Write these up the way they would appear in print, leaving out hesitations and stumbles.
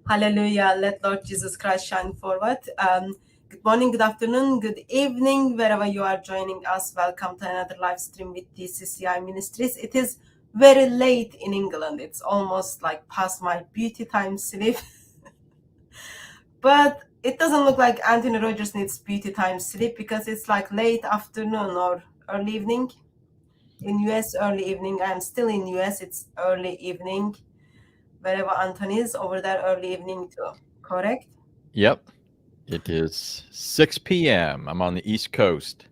Hallelujah. Let Lord Jesus Christ shine forward. Good morning, good afternoon, good evening, wherever you are joining us. Welcome to another live stream with DCCI Ministries. It is very late in England. It's almost like past my beauty time sleep. But it doesn't look like Anthony Rogers needs beauty time sleep because it's like late afternoon or early evening. In US, early evening. I'm still in US. It's early evening. Wherever Anthony is, over there, early evening too. Correct? Yep. It is 6 p.m. I'm on the East Coast.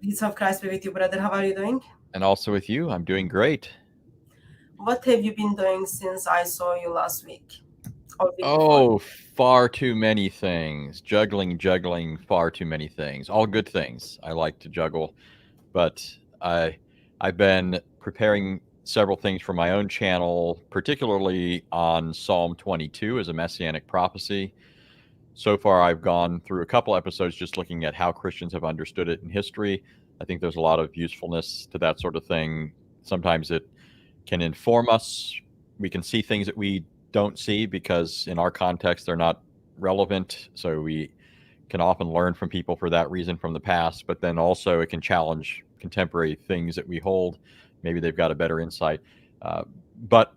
Peace of Christ be with you, brother. How are you doing? And also with you, I'm doing great. What have you been doing since I saw you last week or week before? Oh, far too many things. Juggling, far too many things. All good things. I like to juggle, but I've been preparing several things for my own channel, particularly on Psalm 22 as a messianic prophecy. So far, I've gone through a couple episodes just looking at how Christians have understood it in history. I think there's a lot of usefulness to that sort of thing. Sometimes it can inform us. We can see things that we don't see because in our context they're not relevant. So we can often learn from people for that reason from the past, but then also it can challenge contemporary things that we hold. Maybe they've got a better insight. But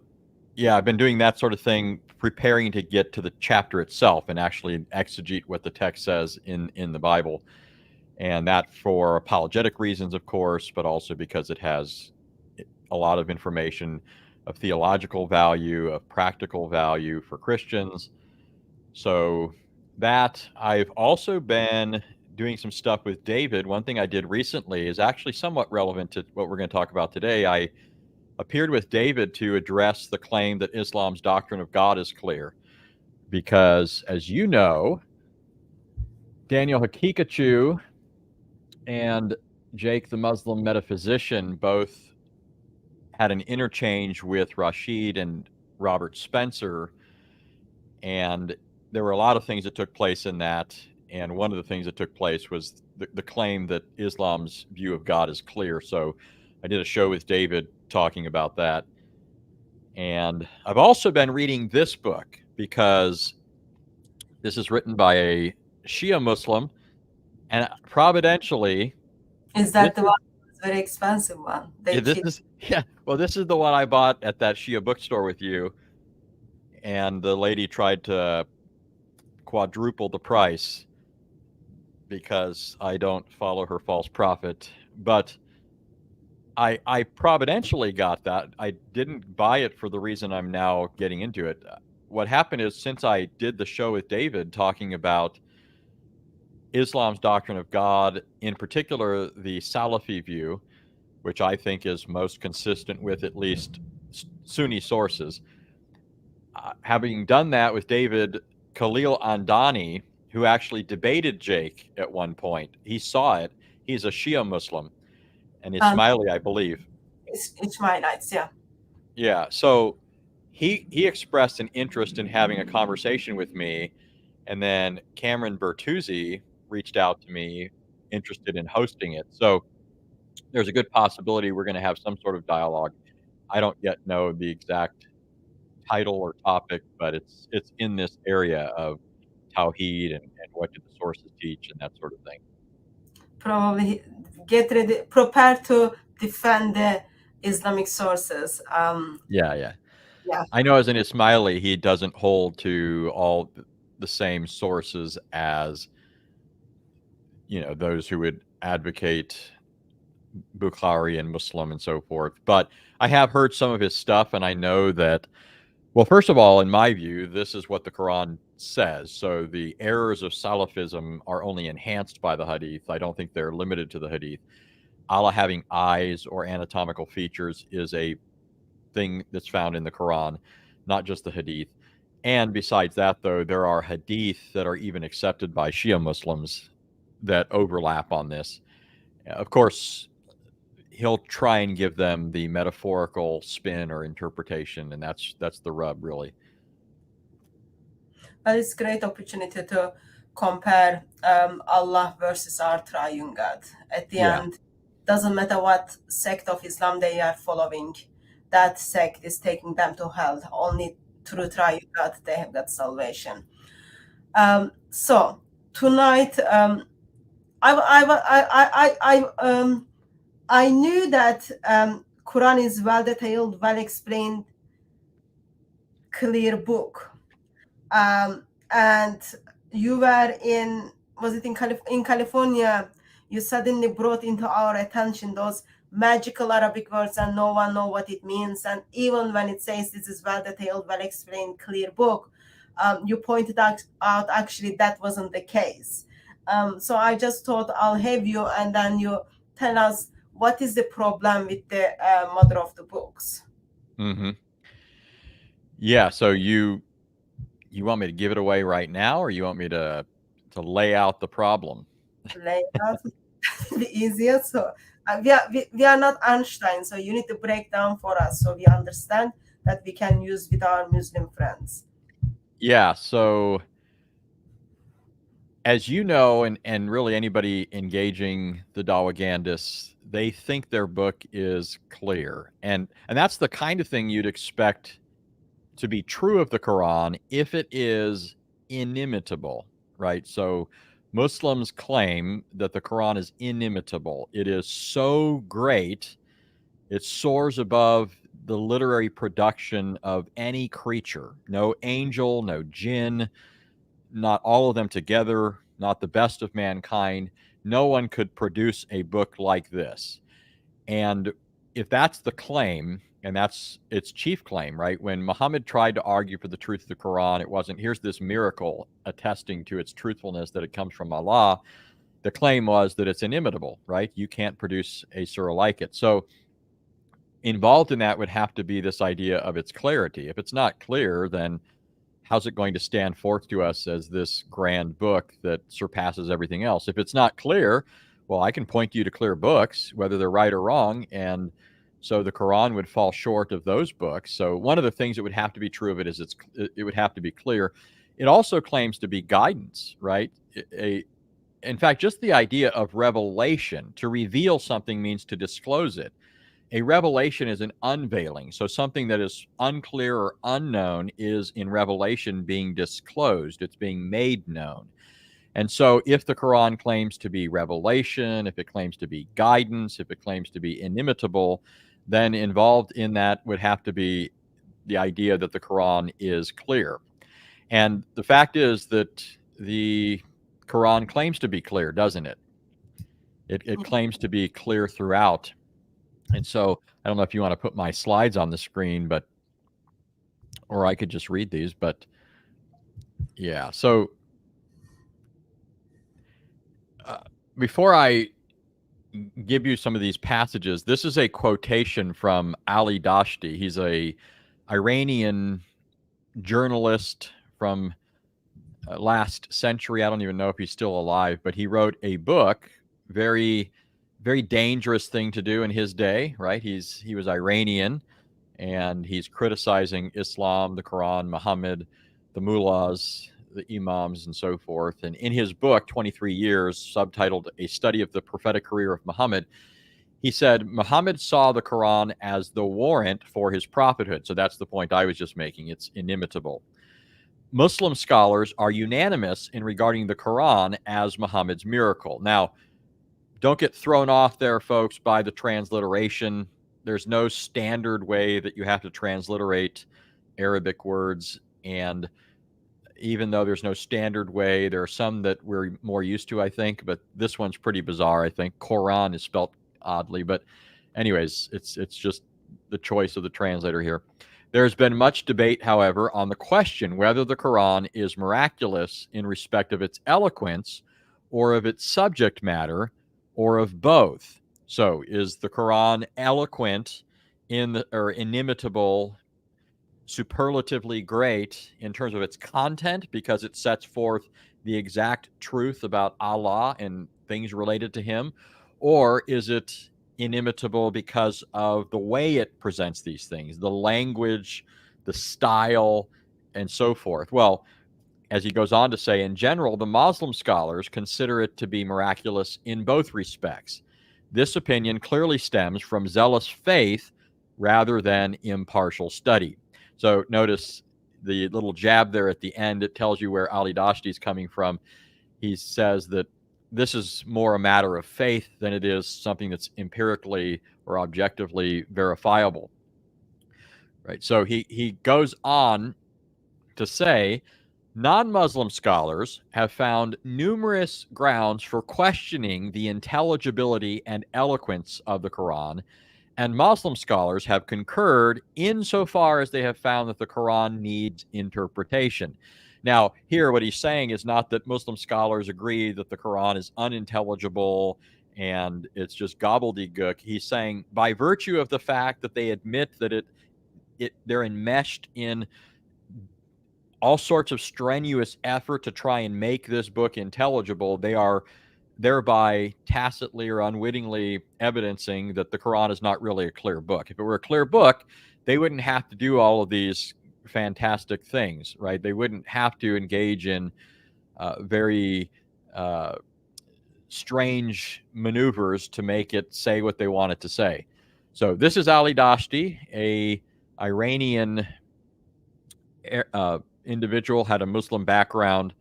yeah, I've been doing that sort of thing, preparing to get to the chapter itself and actually exegete what the text says in the Bible. And that for apologetic reasons, of course, but also because it has a lot of information of theological value, of practical value for Christians. So that I've also been doing some stuff with David. One thing I did recently is actually somewhat relevant to what we're going to talk about today. I appeared with David to address the claim that Islam's doctrine of God is clear. Because, as you know, Daniel Hakikachu and Jake the Muslim metaphysician both had an interchange with Rashid and Robert Spencer. And there were a lot of things that took place in that. And one of the things that took place was the claim that Islam's view of God is clear. So I did a show with David talking about that. And I've also been reading this book because this is written by a Shia Muslim. And providentially, Is this that the is, one? It's very expensive one. They yeah, this keep. is, yeah, well, this is the one I bought at that Shia bookstore with you. And the lady tried to quadruple the price because I don't follow her false prophet. But I providentially got that. I didn't buy it for the reason I'm now getting into it. What happened is, since I did the show with David talking about Islam's doctrine of God, in particular the Salafi view, which I think is most consistent with at least Sunni sources, having done that with David, Khalil Andani, who actually debated Jake at one point, he saw it. He's a Shia Muslim, and Um, Ismaili, I believe. it's my nights, yeah. Yeah, so he expressed an interest in having a conversation with me, and then Cameron Bertuzzi reached out to me, interested in hosting it. So there's a good possibility we're going to have some sort of dialogue. I don't yet know the exact title or topic, but it's in this area of Tawheed and what do the sources teach and that sort of thing. Probably get ready, prepare to defend the Islamic sources. Yeah. Yeah. I know as an Ismaili, he doesn't hold to all the same sources as, those who would advocate Bukhari and Muslim and so forth. But I have heard some of his stuff, and I know that, well, first of all, in my view, this is what the Quran says. So the errors of Salafism are only enhanced by the Hadith. I don't think they're limited to the Hadith. Allah having eyes or anatomical features is a thing that's found in the Quran, not just the Hadith. And besides that, though, there are Hadith that are even accepted by Shia Muslims that overlap on this. Of course, he'll try and give them the metaphorical spin or interpretation, and that's the rub, really. But it's great opportunity to compare Allah versus our triune God. At the Yeah. end, doesn't matter what sect of Islam they are following, that sect is taking them to hell. Only through trial God they have that salvation. So tonight, I knew that Quran is well detailed, well explained, clear book. And you were in, was it in California? You suddenly brought into our attention those magical Arabic words, and no one know what it means. And even when it says this is well detailed, well explained, clear book, you pointed out actually that wasn't the case. So I just thought I'll have you, and then you tell us what is the problem with the mother of the books. Mm-hmm. Yeah. So you want me to give it away right now, or you want me to lay out the problem? Lay out the easier. So we are not Einstein, so you need to break down for us so we understand that we can use with our Muslim friends. Yeah. So as you know, and really anybody engaging the Dawagandists, they think their book is clear. And that's the kind of thing you'd expect to be true of the Quran if it is inimitable, right? So Muslims claim that the Quran is inimitable. It is so great, it soars above the literary production of any creature. No angel, no jinn, not all of them together, not the best of mankind. No one could produce a book like this. And if that's the claim, and that's its chief claim, right? When Muhammad tried to argue for the truth of the Quran, it wasn't, here's this miracle attesting to its truthfulness, that it comes from Allah. The claim was that it's inimitable, right? You can't produce a surah like it. So involved in that would have to be this idea of its clarity. If it's not clear, then how's it going to stand forth to us as this grand book that surpasses everything else? If it's not clear, well, I can point you to clear books, whether they're right or wrong. And so the Quran would fall short of those books. So one of the things that would have to be true of it is it would have to be clear. It also claims to be guidance, right? In fact, just the idea of revelation, to reveal something means to disclose it. A revelation is an unveiling. So something that is unclear or unknown is in revelation being disclosed. It's being made known. And so if the Quran claims to be revelation, if it claims to be guidance, if it claims to be inimitable, then involved in that would have to be the idea that the Quran is clear. And the fact is that the Quran claims to be clear, doesn't it? It claims to be clear throughout. And so I don't know if you want to put my slides on the screen, but, or I could just read these, but yeah. So before I give you some of these passages, this is a quotation from Ali Dashti. He's a Iranian journalist from last century. I don't even know if he's still alive, but he wrote a book, very dangerous thing to do in his day, right? He was Iranian, and he's criticizing Islam, the Quran, Muhammad, the mullahs, the imams, and so forth. And in his book, 23 Years, subtitled A Study of the Prophetic Career of Muhammad, he said, Muhammad saw the Quran as the warrant for his prophethood. So that's the point I was just making. It's inimitable. Muslim scholars are unanimous in regarding the Quran as Muhammad's miracle. Now, don't get thrown off there, folks, by the transliteration. There's no standard way that you have to transliterate Arabic words. And even though there's no standard way, there are some that we're more used to, I think. But this one's pretty bizarre, I think. Quran is spelt oddly. But anyways, it's just the choice of the translator here. There's been much debate, however, on the question whether the Quran is miraculous in respect of its eloquence or of its subject matter, or of both. So is the Quran eloquent or inimitable, superlatively great in terms of its content because it sets forth the exact truth about Allah and things related to him? Or is it inimitable because of the way it presents these things, the language, the style, and so forth? Well, as he goes on to say, in general, the Muslim scholars consider it to be miraculous in both respects. This opinion clearly stems from zealous faith rather than impartial study. So notice the little jab there at the end, it tells you where Ali Dashti is coming from. He says that this is more a matter of faith than it is something that's empirically or objectively verifiable. Right. So he goes on to say, non-Muslim scholars have found numerous grounds for questioning the intelligibility and eloquence of the Quran, and Muslim scholars have concurred insofar as they have found that the Quran needs interpretation. Now, here what he's saying is not that Muslim scholars agree that the Quran is unintelligible and it's just gobbledygook. He's saying by virtue of the fact that they admit that they're enmeshed in all sorts of strenuous effort to try and make this book intelligible, they are thereby tacitly or unwittingly evidencing that the Quran is not really a clear book. If it were a clear book, they wouldn't have to do all of these fantastic things, right? They wouldn't have to engage in very strange maneuvers to make it say what they want it to say. So this is Ali Dashti, a Iranian individual, had a Muslim background.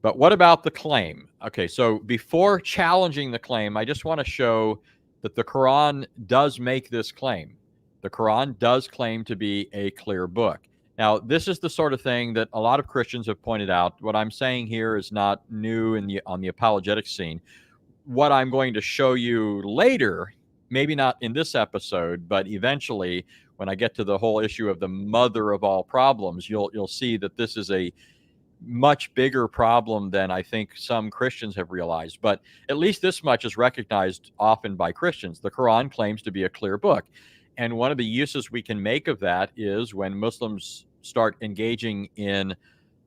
But what about the claim? Okay, so before challenging the claim, I just want to show that the Quran does make this claim. The Quran does claim to be a clear book. Now, this is the sort of thing that a lot of Christians have pointed out. What I'm saying here is not new on the apologetic scene. What I'm going to show you later, maybe not in this episode, but eventually when I get to the whole issue of the mother of all problems, you'll see that this is a much bigger problem than I think some Christians have realized. But at least this much is recognized often by Christians. The Quran claims to be a clear book. And one of the uses we can make of that is when Muslims start engaging in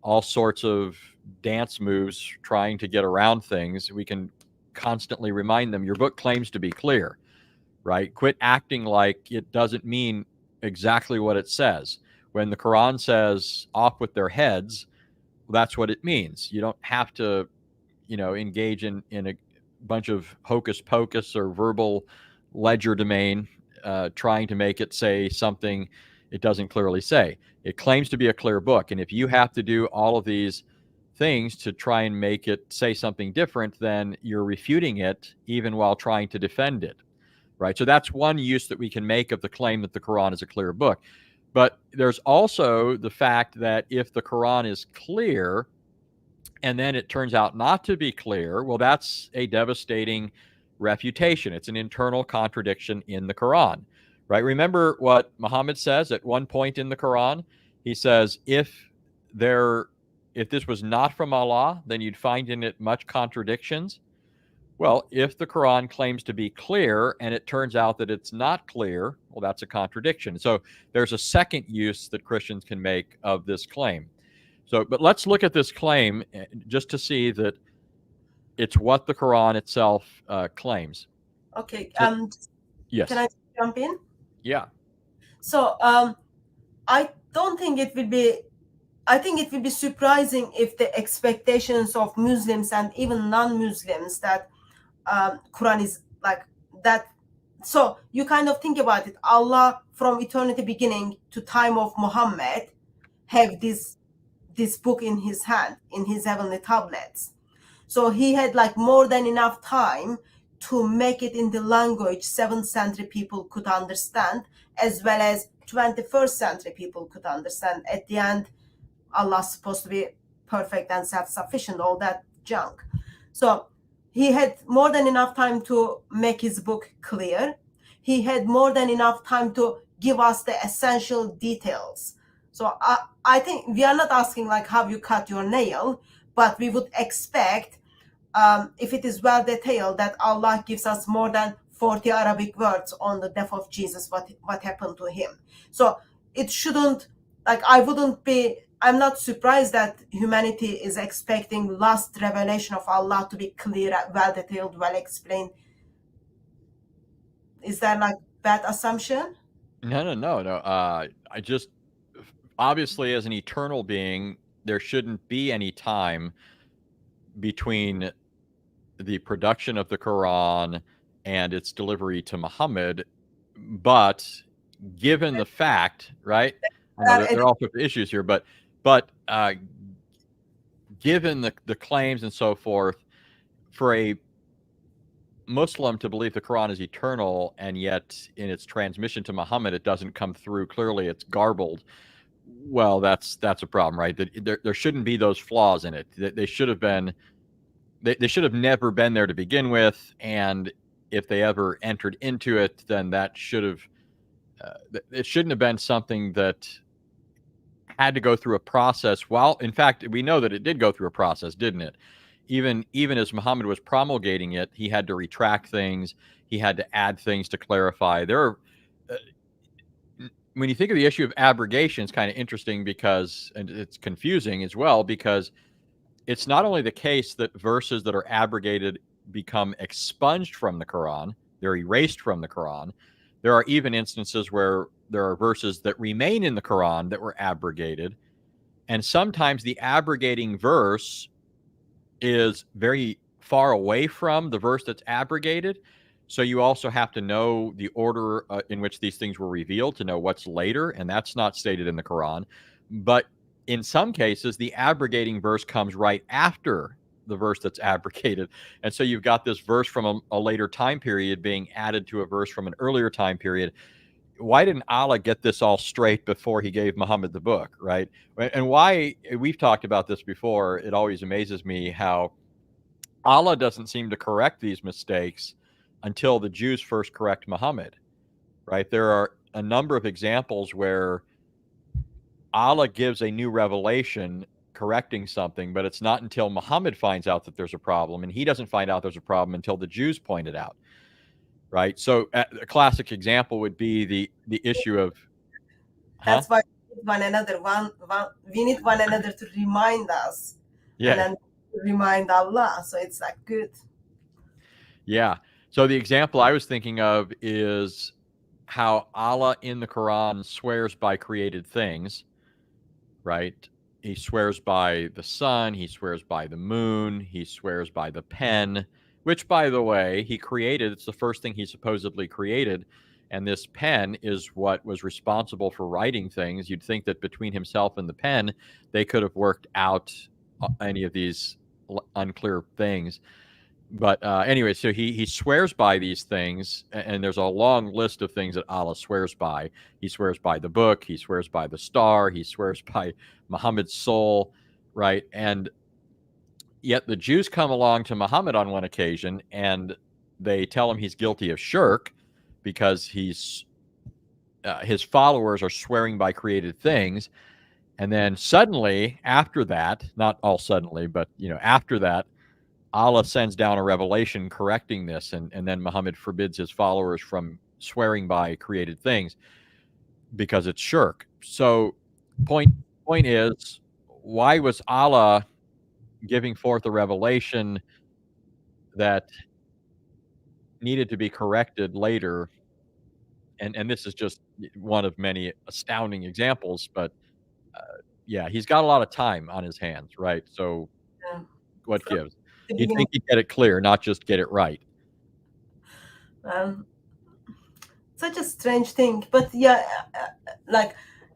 all sorts of dance moves, trying to get around things, we can constantly remind them, your book claims to be clear, right? Quit acting like it doesn't mean exactly what it says. When the Quran says off with their heads, that's what it means. You don't have to, engage in a bunch of hocus pocus or verbal legerdemain, trying to make it say something it doesn't clearly say. It claims to be a clear book. And if you have to do all of these things to try and make it say something different, then you're refuting it even while trying to defend it, right? So that's one use that we can make of the claim that the Quran is a clear book. But there's also the fact that if the Quran is clear and then it turns out not to be clear, well, that's a devastating refutation. It's an internal contradiction in the Quran, right? Remember what Muhammad says at one point in the Quran? He says, if this was not from Allah, then you'd find in it much contradictions. Well, if the Quran claims to be clear and it turns out that it's not clear, well, that's a contradiction. So there's a second use that Christians can make of this claim. But let's look at this claim just to see that it's what the Quran itself claims. Okay. Yes. Can I jump in? Yeah. So I don't think it will be. I think it will be surprising if the expectations of Muslims and even non-Muslims that Quran is like that. So you kind of think about it. Allah from eternity beginning to time of Muhammad have this book in his hand, in his heavenly tablets. So he had like more than enough time to make it in the language 7th century people could understand, as well as 21st century people could understand. At the end, Allah's supposed to be perfect and self-sufficient, all that junk. So he had more than enough time to make his book clear. He had more than enough time to give us the essential details. So I think we are not asking like how you cut your nail, but we would expect, if it is well detailed, that Allah gives us more than 40 Arabic words on the death of Jesus, what happened to him. So it shouldn't, like, I'm not surprised that humanity is expecting last revelation of Allah to be clear, well detailed, well explained. Is that like bad assumption? No. I just, obviously, as an eternal being, there shouldn't be any time between the production of the Quran and its delivery to Muhammad. But given the fact, right, there are all sorts of issues here, but given the claims and so forth, for a Muslim to believe the Quran is eternal and yet in its transmission to Muhammad it doesn't come through clearly, it's garbled. Well, that's a problem, right? There shouldn't be those flaws in it. They should have been. They should have never been there to begin with, and if they ever entered into it, then that should have. It shouldn't have been something that had to go through a process. Well, in fact, we know that it did go through a process, didn't it? Even as Muhammad was promulgating it, he had to retract things. He had to add things to clarify. There are. When you think of the issue of abrogation, it's kind of interesting because, and it's confusing as well, because it's not only the case that verses that are abrogated become expunged from the Quran, they're erased from the Quran. There are even instances where there are verses that remain in the Quran that were abrogated. And sometimes the abrogating verse is very far away from the verse that's abrogated. So you also have to know the order in which these things were revealed to know what's later, and that's not stated in the Quran. But in some cases, the abrogating verse comes right after the verse that's abrogated. And so you've got this verse from a later time period being added to a verse from an earlier time period. Why didn't Allah get this all straight before he gave Muhammad the book, right? And why, we've talked about this before, it always amazes me how Allah doesn't seem to correct these mistakes until the Jews first correct Muhammad, right? There are a number of examples where Allah gives a new revelation correcting something, but it's not until Muhammad finds out that there's a problem, and he doesn't find out there's a problem until the Jews point it out, right? So a classic example would be the issue of... That's why we need one another to remind us, and then remind Allah. So it's like good. Yeah. So the example I was thinking of is how Allah in the Quran swears by created things, right? He swears by the sun, he swears by the moon, he swears by the pen, which, by the way, he created. It's the first thing he supposedly created. And this pen is what was responsible for writing things. You'd think that between himself and the pen, they could have worked out any of these unclear things. But anyway, so he swears by these things, and there's a long list of things that Allah swears by. He swears by the book, he swears by the star, he swears by Muhammad's soul, right? And yet the Jews come along to Muhammad on one occasion, and they tell him he's guilty of shirk because his followers are swearing by created things. And then suddenly, after that, not all suddenly, but after that, Allah sends down a revelation correcting this, and then Muhammad forbids his followers from swearing by created things because it's shirk. So point is, why was Allah giving forth a revelation that needed to be corrected later? And this is just one of many astounding examples, but yeah, he's got a lot of time on his hands, right? So what gives? You think you get it clear, not just get it right. Such a strange thing, but yeah,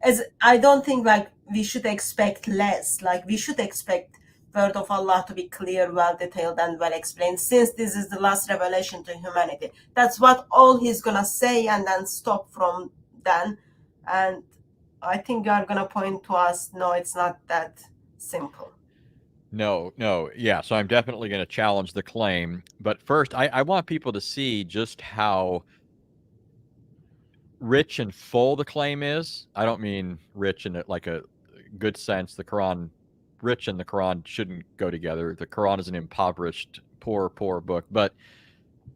as I don't think we should expect less. We should expect word of Allah to be clear, well detailed, and well explained, since this is the last revelation to humanity. That's what all he's gonna say, and then stop from then. And I think you are gonna point to us, no, it's not that simple. No, yeah. So I'm definitely going to challenge the claim. But first, I want people to see just how rich and full the claim is. I don't mean rich in like a good sense. Rich and the Quran shouldn't go together. The Quran is an impoverished, poor book. But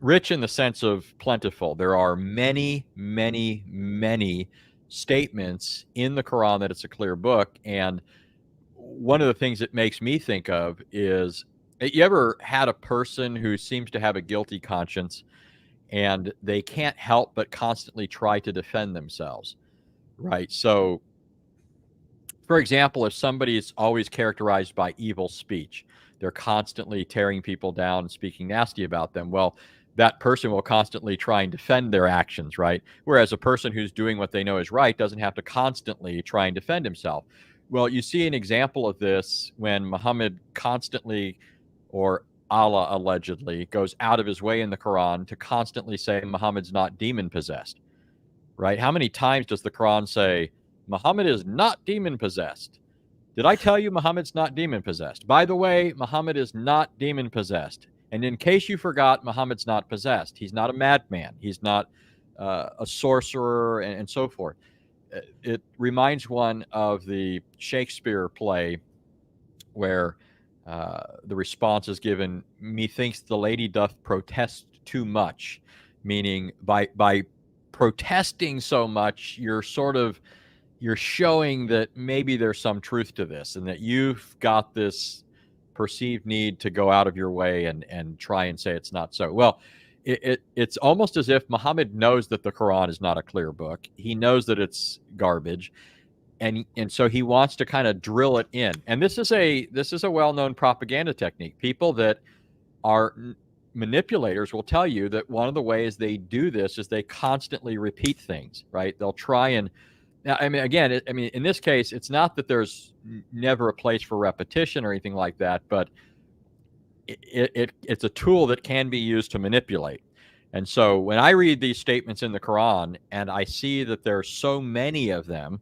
rich in the sense of plentiful. There are many, many, many statements in the Quran that it's a clear book. And one of the things it makes me think of is, you ever had a person who seems to have a guilty conscience and they can't help but constantly try to defend themselves, right? So, for example, if somebody is always characterized by evil speech, they're constantly tearing people down and speaking nasty about them. Well, that person will constantly try and defend their actions, right? Whereas a person who's doing what they know is right doesn't have to constantly try and defend himself. Well, you see an example of this when Muhammad constantly, or Allah allegedly, goes out of his way in the Quran to constantly say Muhammad's not demon possessed, right? How many times does the Quran say Muhammad is not demon possessed? Did I tell you Muhammad's not demon possessed? By the way, Muhammad is not demon possessed. And in case you forgot, Muhammad's not possessed. He's not a madman. He's not a sorcerer, and so forth. It reminds one of the Shakespeare play where the response is given, methinks the lady doth protest too much, meaning by protesting so much, you're showing that maybe there's some truth to this, and that you've got this perceived need to go out of your way and try and say it's not so. Well, it's almost as if Muhammad knows that the Quran is not a clear book. He knows that it's garbage, and so he wants to kind of drill it in. And this is a well-known propaganda technique. People that are manipulators will tell you that one of the ways they do this is they constantly repeat things, right? They'll try and, now, I mean, again, in this case, it's not that there's never a place for repetition or anything like that, but it's a tool that can be used to manipulate. And so when I read these statements in the Quran and I see that there's so many of them,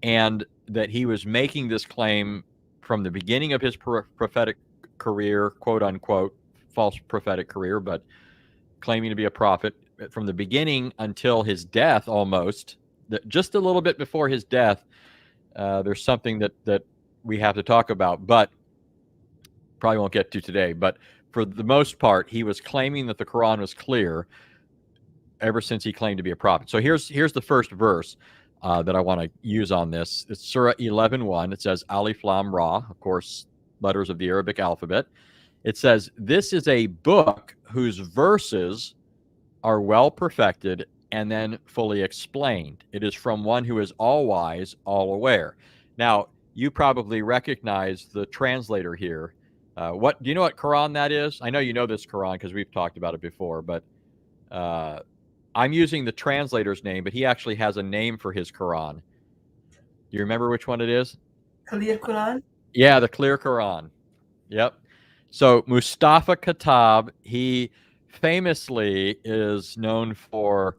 and that he was making this claim from the beginning of his prophetic career, quote unquote, false prophetic career, but claiming to be a prophet from the beginning until his death, almost, just a little bit before his death, there's something that we have to talk about, but probably won't get to today. But for the most part, he was claiming that the Quran was clear ever since he claimed to be a prophet. So here's the first verse that I want to use on this. It's Surah 11:1. It says Alif Lam Ra, of course, letters of the Arabic alphabet. It says, this is a book whose verses are well perfected and then fully explained. It is from one who is all wise, all aware. Now, you probably recognize the translator here. What do you know what Quran that is? I know you know this Quran because we've talked about it before, but I'm using the translator's name, but he actually has a name for his Quran. Do you remember which one it is? Clear Quran? Yeah, the Clear Quran. Yep. So Mustafa Khattab, he famously is known for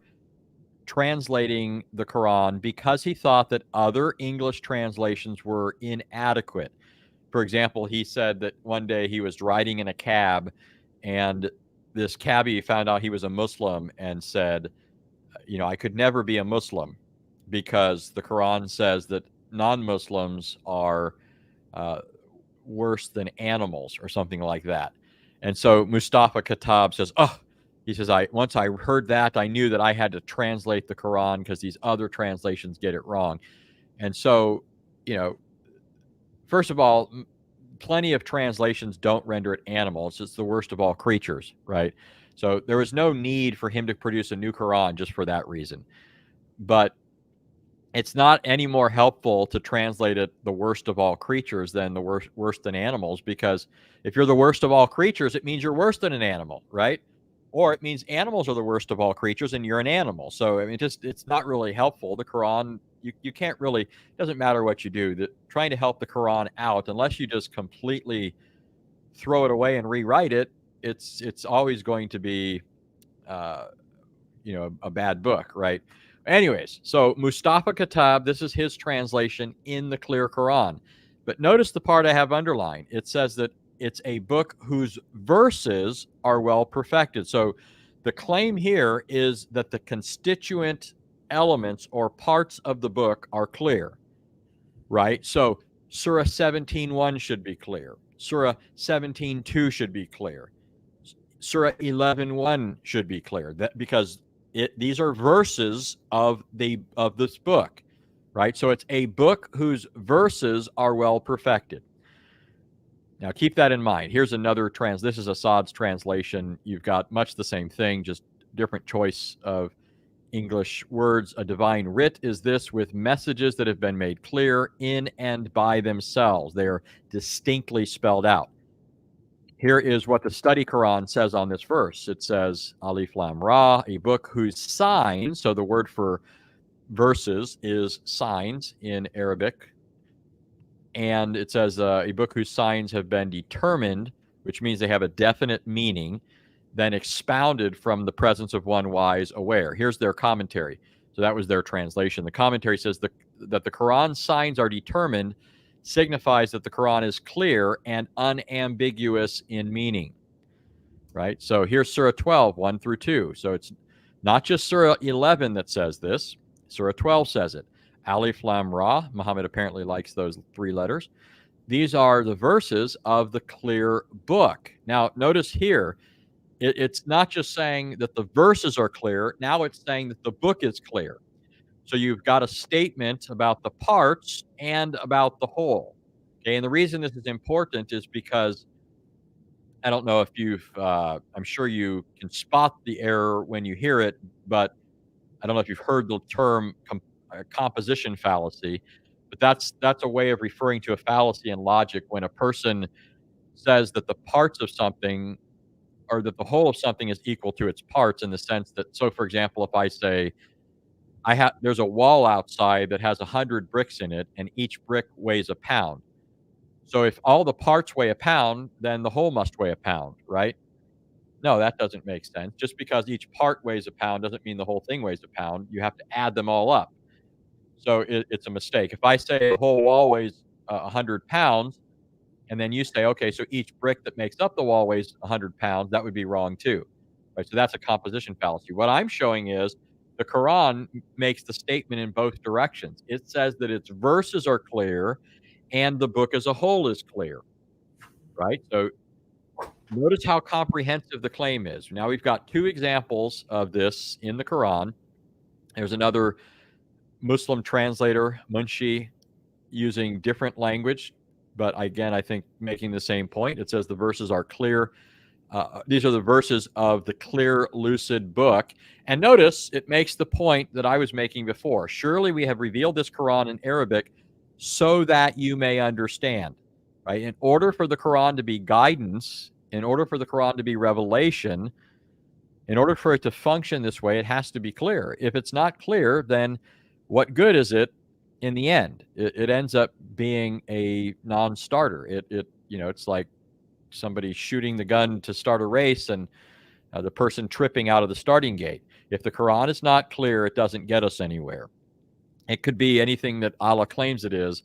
translating the Quran because he thought that other English translations were inadequate. For example, he said that one day he was riding in a cab and this cabbie found out he was a Muslim and said, I could never be a Muslim because the Quran says that non-Muslims are worse than animals or something like that. And so Mustafa Khattab says, once I heard that, I knew that I had to translate the Quran because these other translations get it wrong. And so, first of all, plenty of translations don't render it animals. It's the worst of all creatures, right? So there was no need for him to produce a new Quran just for that reason. But it's not any more helpful to translate it the worst of all creatures than the worse than animals, because if you're the worst of all creatures, it means you're worse than an animal, right? Or it means animals are the worst of all creatures and you're an animal. So, it's not really helpful. The Quran, you can't really, it doesn't matter what you do, trying to help the Quran out, unless you just completely throw it away and rewrite it, it's always going to be, a bad book, right? Anyways, so Mustafa Khattab, this is his translation in the Clear Quran. But notice the part I have underlined. It says that it's a book whose verses are well perfected. So the claim here is that the constituent elements or parts of the book are clear, right? So Surah 17:1 should be clear. Surah 17:2 should be clear. Surah 11:1 should be clear, because these are verses of this book, right? So it's a book whose verses are well perfected. Now keep that in mind. Here's another this is Assad's translation. You've got much the same thing, just different choice of English words. A divine writ is this, with messages that have been made clear in and by themselves. They are distinctly spelled out. Here is what the Study Quran says on this verse. It says, Alif Lam Ra, a book whose signs, so the word for verses is signs in Arabic. And it says a book whose signs have been determined, which means they have a definite meaning, then expounded from the presence of one wise aware. Here's their commentary. So that was their translation. The commentary says that the Quran's signs are determined signifies that the Quran is clear and unambiguous in meaning, right? So here's Surah 12, 1 through 2. So it's not just Surah 11 that says this. Surah 12 says it. Alif Lam Ra. Muhammad apparently likes those 3 letters. These are the verses of the clear book. Now, notice here, it's not just saying that the verses are clear. Now it's saying that the book is clear. So you've got a statement about the parts and about the whole. Okay, and the reason this is important is because I don't know if I'm sure you can spot the error when you hear it, but I don't know if you've heard the term composition fallacy, but that's a way of referring to a fallacy in logic when a person says that the parts of something or that the whole of something is equal to its parts in the sense that, so for example, if I say, there's a wall outside that has 100 bricks in it, and each brick weighs a pound. So if all the parts weigh a pound, then the whole must weigh a pound, right? No, that doesn't make sense. Just because each part weighs a pound doesn't mean the whole thing weighs a pound. You have to add them all up. So it's a mistake. If I say the whole wall weighs 100 pounds, and then you say, okay, so each brick that makes up the wall weighs 100 pounds, that would be wrong too. Right? So that's a composition fallacy. What I'm showing is the Quran makes the statement in both directions. It says that its verses are clear and the book as a whole is clear, right? So notice how comprehensive the claim is. Now we've got 2 examples of this in the Quran. There's another Muslim translator, Munshi, using different language, but again, I think making the same point. It says the verses are clear. These are the verses of the clear, lucid book. And notice it makes the point that I was making before. Surely we have revealed this Quran in Arabic so that you may understand, right? In order for the Quran to be guidance, in order for the Quran to be revelation, in order for it to function this way, it has to be clear. If it's not clear, then what good is it in the end? It ends up being a non-starter. It's like somebody shooting the gun to start a race and the person tripping out of the starting gate. If the Quran is not clear, it doesn't get us anywhere. It could be anything that Allah claims it is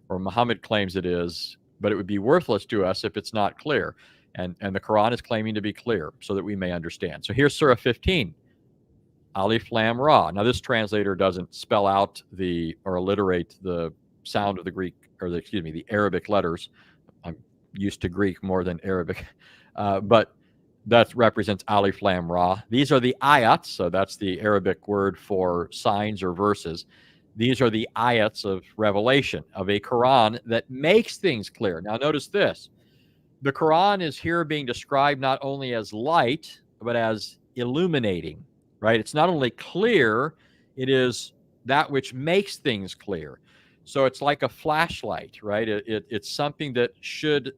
or Muhammad claims it is, but it would be worthless to us if it's not clear. And the Quran is claiming to be clear so that we may understand. So here's Surah 15, Alif Lam Ra. Now this translator doesn't spell out or alliterate the sound of the Arabic letters. I'm used to Greek more than Arabic, but that represents Alif Lam Ra. These are the ayats, so that's the Arabic word for signs or verses. These are the ayats of revelation of a Quran that makes things clear. Now notice this. The Quran is here being described not only as light, but as illuminating, right? It's not only clear, it is that which makes things clear. So it's like a flashlight, right? It's something that should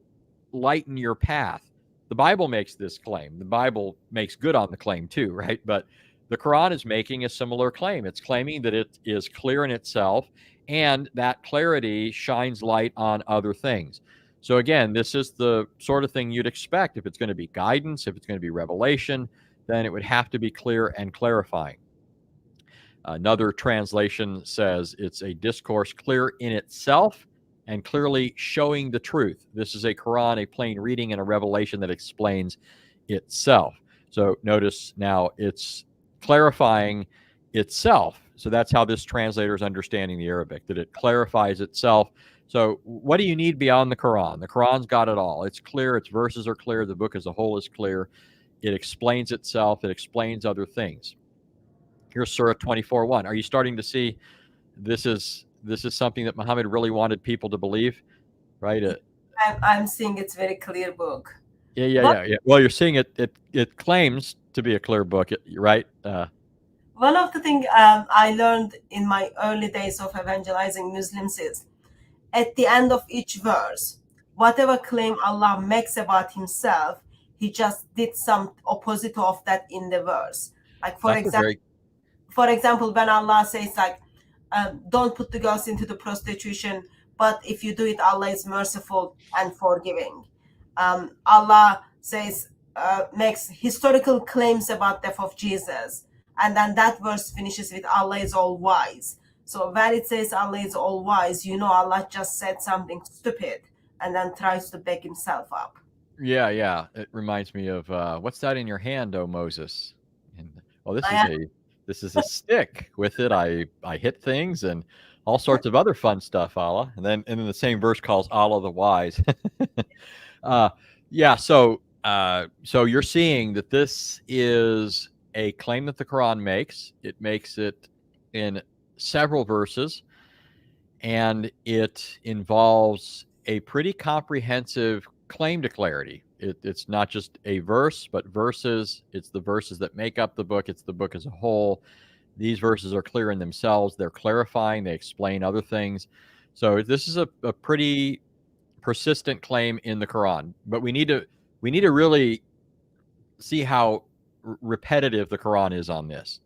lighten your path. The Bible makes this claim. The Bible makes good on the claim too, right? But the Quran is making a similar claim. It's claiming that it is clear in itself, and that clarity shines light on other things. So again, this is the sort of thing you'd expect. If it's going to be guidance, if it's going to be revelation, then it would have to be clear and clarifying. Another translation says it's a discourse clear in itself and clearly showing the truth. This is a Quran, a plain reading, and a revelation that explains itself. So notice now it's clarifying itself. So that's how this translator is understanding the Arabic, that it clarifies itself. So what do you need beyond the Quran? The Quran's got it all. It's clear. Its verses are clear. The book as a whole is clear. It explains itself. It explains other things. Here's Surah 24:1. Are you starting to see this is something that Muhammad really wanted people to believe, right? I'm seeing it's very clear book. Yeah. Well, you're seeing it. It claims to be a clear book, right? One of the things I learned in my early days of evangelizing Muslims is at the end of each verse, whatever claim Allah makes about himself, he just did some opposite of that in the verse. Like That's a very for example, when Allah says like, don't put the girls into the prostitution, but if you do it, Allah is merciful and forgiving. Allah says, makes historical claims about death of Jesus, and then that verse finishes with Allah is all wise. So when it says Allah is all wise, you know Allah just said something stupid and then tries to back himself up. yeah. It reminds me of what's that in your hand, oh Moses? And well, I, this is a stick. With it, I hit things and all sorts of other fun stuff, Allah. And then the same verse calls Allah the wise. Yeah. So you're seeing that this is a claim that the Quran makes. It makes it in several verses, and it involves a pretty comprehensive claim to clarity. It's not just a verse, but verses. It's the verses that make up the book. It's the book as a whole. These verses are clear in themselves. They're clarifying. They explain other things. So this is a pretty persistent claim in the Quran. But we need to really see how repetitive the Quran is on this,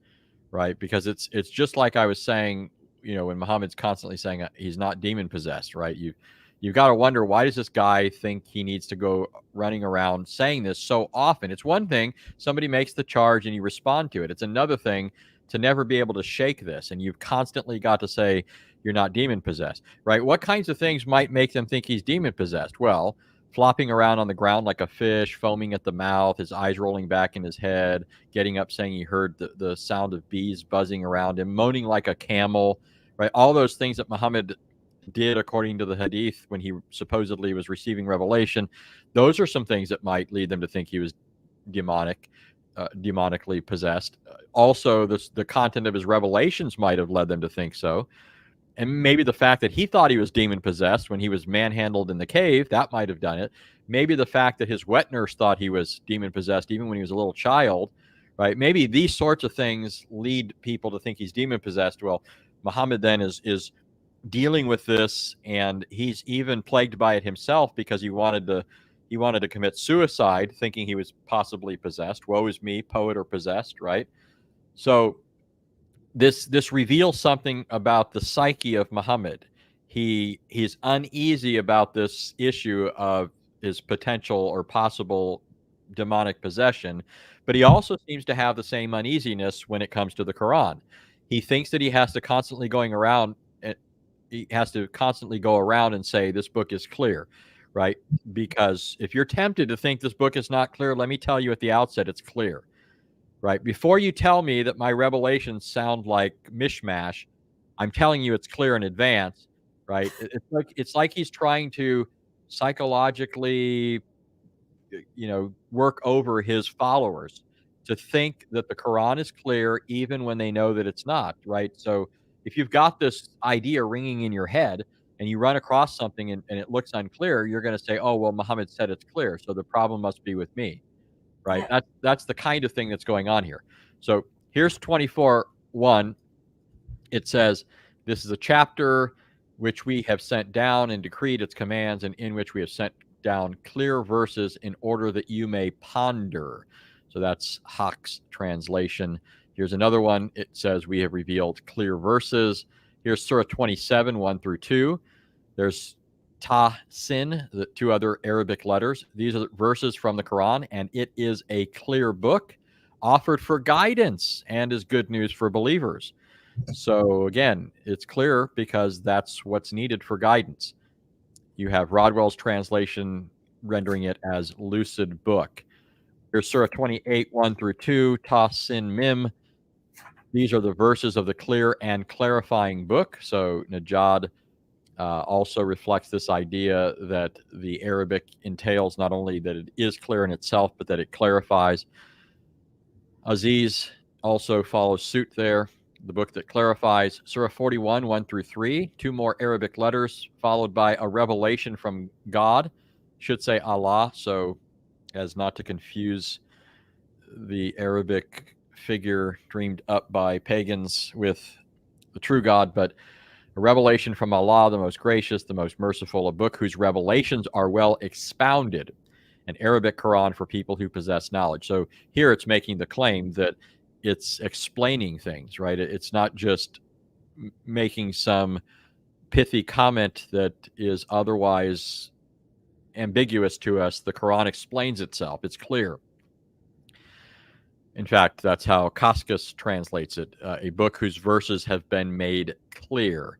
right? Because it's just like I was saying, when Muhammad's constantly saying he's not demon possessed, right? You've got to wonder, why does this guy think he needs to go running around saying this so often? It's one thing somebody makes the charge and you respond to it. It's another thing to never be able to shake this, and you've constantly got to say you're not demon possessed, right? What kinds of things might make them think he's demon possessed? Well, flopping around on the ground like a fish, foaming at the mouth, his eyes rolling back in his head, getting up saying he heard the sound of bees buzzing around him, moaning like a camel, right? All those things that Muhammad did according to the hadith when he supposedly was receiving revelation, those are some things that might lead them to think he was demonically possessed. Also, the content of his revelations might have led them to think so. And maybe the fact that he thought he was demon possessed when he was manhandled in the cave, that might have done it. Maybe the fact that his wet nurse thought he was demon possessed even when he was a little child, right? Maybe these sorts of things lead people to think he's demon possessed. Well, Muhammad then is dealing with this, and he's even plagued by it himself because he wanted to commit suicide, thinking he was possibly possessed. Woe is me, poet or possessed, right? So this reveals something about the psyche of Muhammad. He's uneasy about this issue of his potential or possible demonic possession, but he also seems to have the same uneasiness when it comes to the Quran. He thinks that he has to constantly go around and say this book is clear, right? Because if you're tempted to think this book is not clear, let me tell you at the outset, it's clear. Right? Before you tell me that my revelations sound like mishmash, I'm telling you it's clear in advance, right? It's like he's trying to psychologically, work over his followers to think that the Quran is clear even when they know that it's not, right? So if you've got this idea ringing in your head and you run across something and it looks unclear, you're going to say, oh, well, Muhammad said it's clear, so the problem must be with me. Right. yeah. That's the kind of thing that's going on here. So here's 24:1. It says, this is a chapter which we have sent down and decreed its commands, and in which we have sent down clear verses in order that you may ponder. So that's Hawk's translation. Here's another one. It says, we have revealed clear verses. Here's Surah 27, 1 through 2. There's Ta Sin, the two other Arabic letters. These are verses from the Quran, and it is a clear book offered for guidance and is good news for believers. So again, it's clear because that's what's needed for guidance. You have Rodwell's translation rendering it as lucid book. Here's Surah 28, 1 through 2, Ta Sin Mim. These are the verses of the clear and clarifying book. So Najad also reflects this idea that the Arabic entails not only that it is clear in itself, but that it clarifies. Aziz also follows suit there, the book that clarifies. Surah 41, 1 through 3, two more Arabic letters, followed by a revelation from God. Should say Allah, so as not to confuse the Arabic figure dreamed up by pagans with the true God, but A revelation from Allah, the most gracious, the most merciful, a book whose revelations are well expounded, an Arabic Quran for people who possess knowledge. So here it's making the claim that it's explaining things, right? It's not just making some pithy comment that is otherwise ambiguous to us. The Quran explains itself. It's clear. In fact, that's how Cascas translates it, a book whose verses have been made clear.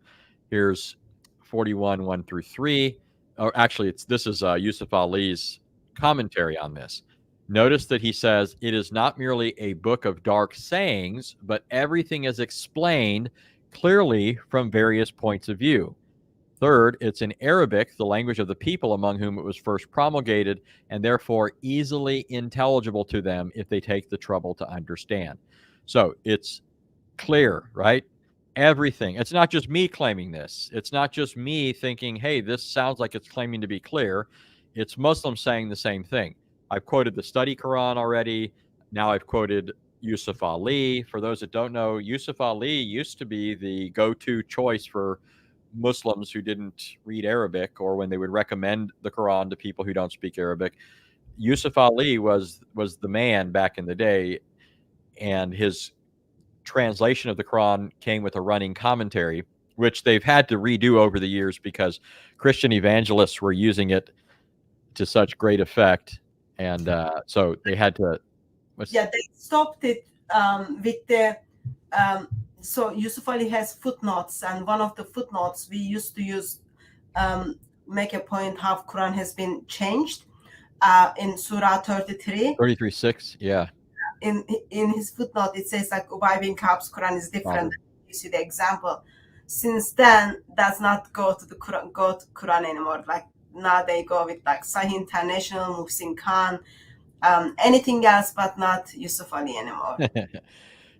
Here's 41, 1 through 3. Or actually, this is Yusuf Ali's commentary on this. Notice that he says, it is not merely a book of dark sayings, but everything is explained clearly from various points of view. Third, it's in Arabic, the language of the people among whom it was first promulgated, and therefore easily intelligible to them if they take the trouble to understand. So it's clear, right? Everything. It's not just me claiming this. It's not just me thinking, hey, this sounds like it's claiming to be clear. It's Muslims saying the same thing. I've quoted the study Quran already. Now I've quoted Yusuf Ali. For those that don't know, Yusuf Ali used to be the go-to choice for Muslims who didn't read Arabic, or when they would recommend the Quran to people who don't speak Arabic. Yusuf Ali was the man back in the day, and his translation of the Quran came with a running commentary, which they've had to redo over the years because Christian evangelists were using it to such great effect, and so they had to. They stopped it with the. So Yusuf Ali has footnotes, and one of the footnotes we used to use make a point how Quran has been changed in Surah 33. 33:6, yeah. In his footnote, it says like Ubay bin Ka'b's Quran is different. You see the example. Since then, does not go to Quran anymore. Like now they go with like Sahih International, Muhsin Khan, anything else, but not Yusuf Ali anymore.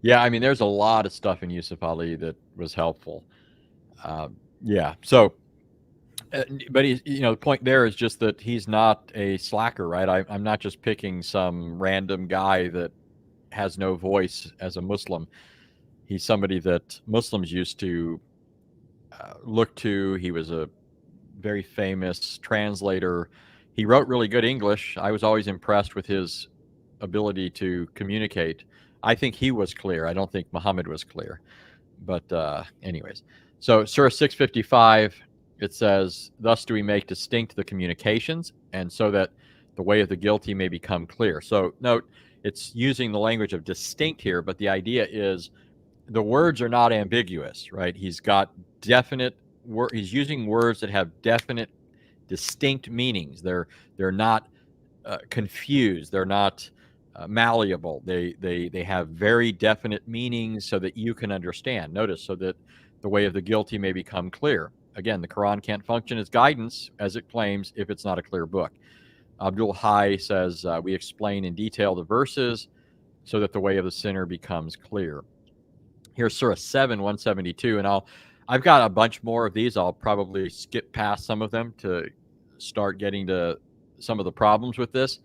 Yeah, I mean, there's a lot of stuff in Yusuf Ali that was helpful. Yeah, so, but the point there is just that he's not a slacker, right? I'm not just picking some random guy that has no voice as a Muslim. He's somebody that Muslims used to look to. He was a very famous translator. He wrote really good English. I was always impressed with his ability to communicate. I think he was clear. I don't think Muhammad was clear. But anyways, so Surah 655, it says, thus do we make distinct the communications, and so that the way of the guilty may become clear. So note, it's using the language of distinct here, but the idea is the words are not ambiguous, right? He's got definite he's using words that have definite, distinct meanings. They're not confused. They're not malleable. They have very definite meanings so that you can understand. Notice, so that the way of the guilty may become clear. Again, the Quran can't function as guidance, as it claims, if it's not a clear book. Abdul Hai says, we explain in detail the verses so that the way of the sinner becomes clear. Here's Surah 7, 172, and I've got a bunch more of these. I'll probably skip past some of them to start getting to some of the problems with this.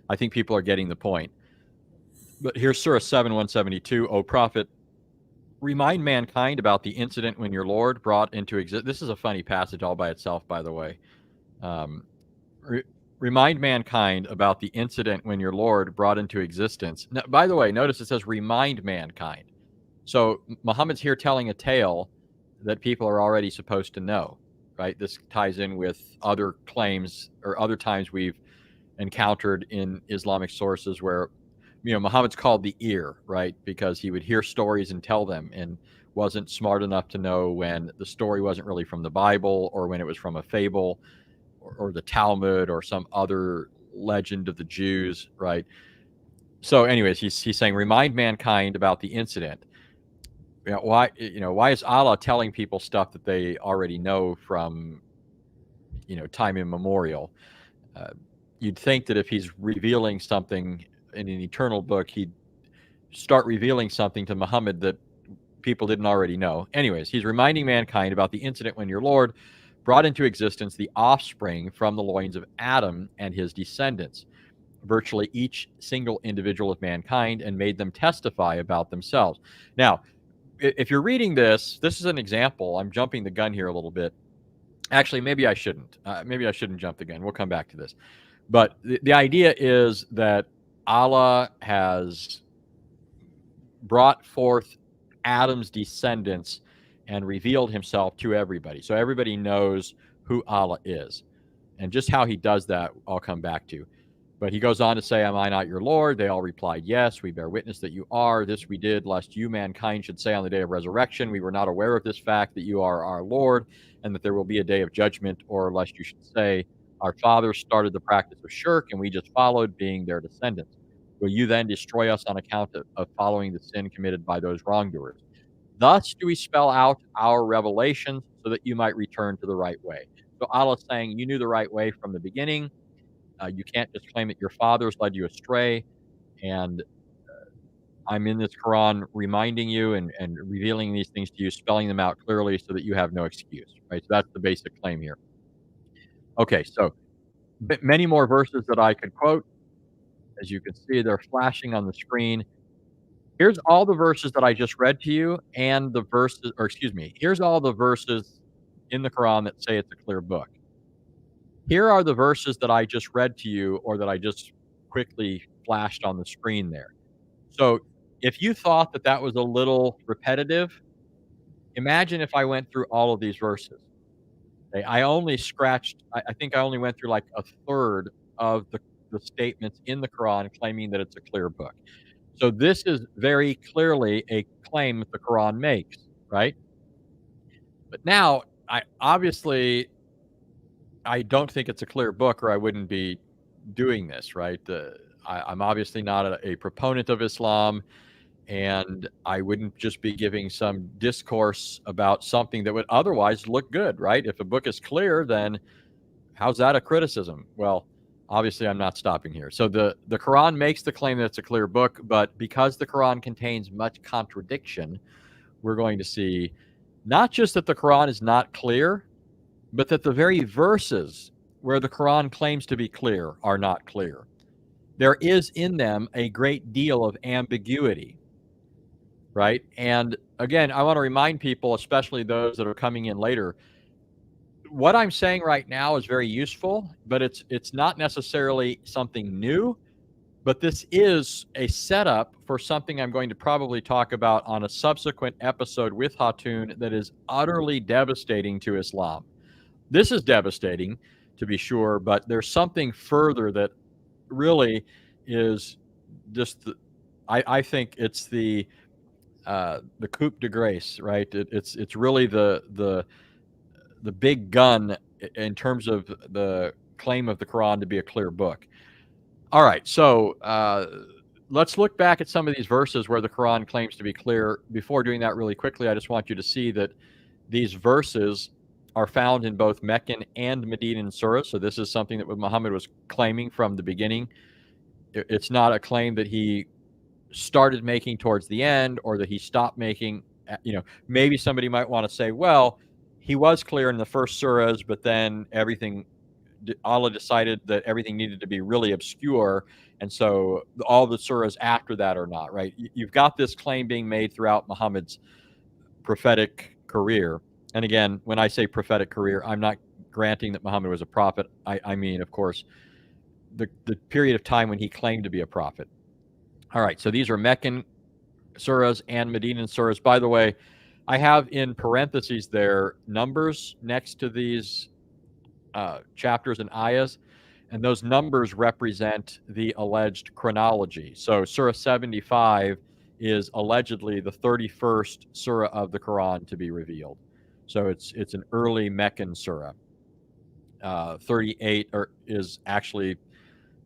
I think people are getting the point. But here's Surah 7, 172. O Prophet, remind mankind about the incident when your Lord brought into existence. This is a funny passage all by itself, by the way. Remind mankind about the incident when your Lord brought into existence. Now, by the way, notice it says remind mankind. So Muhammad's here telling a tale that people are already supposed to know, right? This ties in with other claims or other times we've encountered in Islamic sources where, Muhammad's called the ear, right? Because he would hear stories and tell them, and wasn't smart enough to know when the story wasn't really from the Bible, or when it was from a fable or the Talmud or some other legend of the Jews, right? So anyways, he's saying, remind mankind about the incident. Why is Allah telling people stuff that they already know from, time immemorial? You'd think that if he's revealing something in an eternal book, he'd start revealing something to Muhammad that people didn't already know. Anyways, he's reminding mankind about the incident when your Lord brought into existence the offspring from the loins of Adam and his descendants, virtually each single individual of mankind, and made them testify about themselves. Now, if you're reading this is an example. I'm jumping the gun here a little bit. Actually, maybe I shouldn't. Maybe I shouldn't jump the gun. We'll come back to this. But the idea is that Allah has brought forth Adam's descendants and revealed himself to everybody. So everybody knows who Allah is. And just how he does that, I'll come back to. But he goes on to say, am I not your Lord? They all replied, yes, we bear witness that you are. This we did, lest you, mankind, should say on the day of resurrection, we were not aware of this fact, that you are our Lord, and that there will be a day of judgment, or lest you should say, our fathers started the practice of shirk, and we just followed, being their descendants. Will you then destroy us on account of following the sin committed by those wrongdoers? Thus do we spell out our revelations so that you might return to the right way. So Allah is saying, you knew the right way from the beginning. You can't just claim that your fathers led you astray. And I'm in this Quran reminding you and revealing these things to you, spelling them out clearly so that you have no excuse. Right? So that's the basic claim here. Okay, so many more verses that I could quote. As you can see, they're flashing on the screen. Here's all the verses that I just read to you, and the verses, or excuse me, here's all the verses in the Quran that say it's a clear book. Here are the verses that I just read to you, or that I just quickly flashed on the screen there. So if you thought that that was a little repetitive, imagine if I went through all of these verses. Okay, I only scratched, I think I only went through like a third of the statements in the Quran claiming that it's a clear book. So this is very clearly a claim that the Quran makes, right? But now, I don't think it's a clear book, or I wouldn't be doing this, right? I'm obviously not a proponent of Islam, and I wouldn't just be giving some discourse about something that would otherwise look good, right? If a book is clear, then how's that a criticism? Well, obviously I'm not stopping here. So the Quran makes the claim that it's a clear book, but because the Quran contains much contradiction, we're going to see not just that the Quran is not clear, but that the very verses where the Quran claims to be clear are not clear. There is in them a great deal of ambiguity, right? And again, I want to remind people, especially those that are coming in later, what I'm saying right now is very useful, but it's not necessarily something new, but this is a setup for something I'm going to probably talk about on a subsequent episode with Hatun that is utterly devastating to Islam. This is devastating, to be sure, but there's something further that really is just, I think it's the coup de grace, right? It's really the big gun in terms of the claim of the Quran to be a clear book. All right, so let's look back at some of these verses where the Quran claims to be clear. Before doing that really quickly, I just want you to see that these verses are found in both Meccan and Medinan surahs. So this is something that Muhammad was claiming from the beginning. It's not a claim that he started making towards the end, or that he stopped making. Maybe somebody might want to say, well, he was clear in the first surahs, but then Allah decided that everything needed to be really obscure, and so all the surahs after that are not, right? You've got this claim being made throughout Muhammad's prophetic career. And again, when I say prophetic career, I'm not granting that Muhammad was a prophet. I mean, of course, the period of time when he claimed to be a prophet. All right, so these are Meccan surahs and Medinan surahs. By the way, I have in parentheses there numbers next to these chapters and ayahs, and those numbers represent the alleged chronology. So Surah 75 is allegedly the 31st surah of the Quran to be revealed. So it's an early Meccan surah. 38 is actually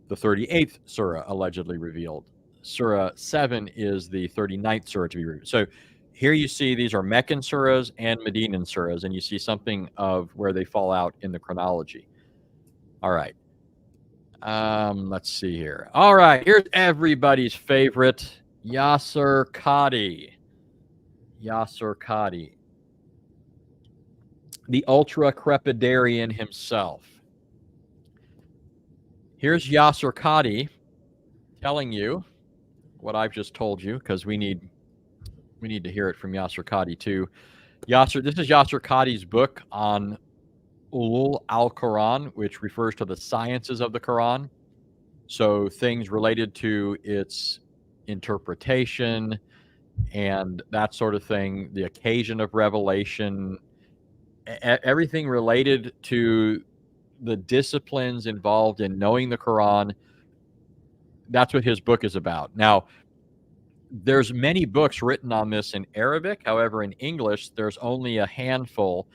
the 38th surah allegedly revealed. Surah 7 is the 39th surah to be revealed. So here you see these are Meccan surahs and Medinan surahs, and you see something of where they fall out in the chronology. All right. Let's see here. All right, here's everybody's favorite, Yasser Qadi. Yasser Qadi, the ultra-crepidarian himself. Here's Yasser Qadi telling you what I've just told you, because we need We need to hear it from Yasser Qadi too. Yasser, this is Yasser Qadi's book on Ulul al-Quran, which refers to the sciences of the Quran. So things related to its interpretation and that sort of thing, the occasion of revelation, everything related to the disciplines involved in knowing the Quran. That's what his book is about. Now, there's many books written on this in Arabic. However, in English, there's only a handful.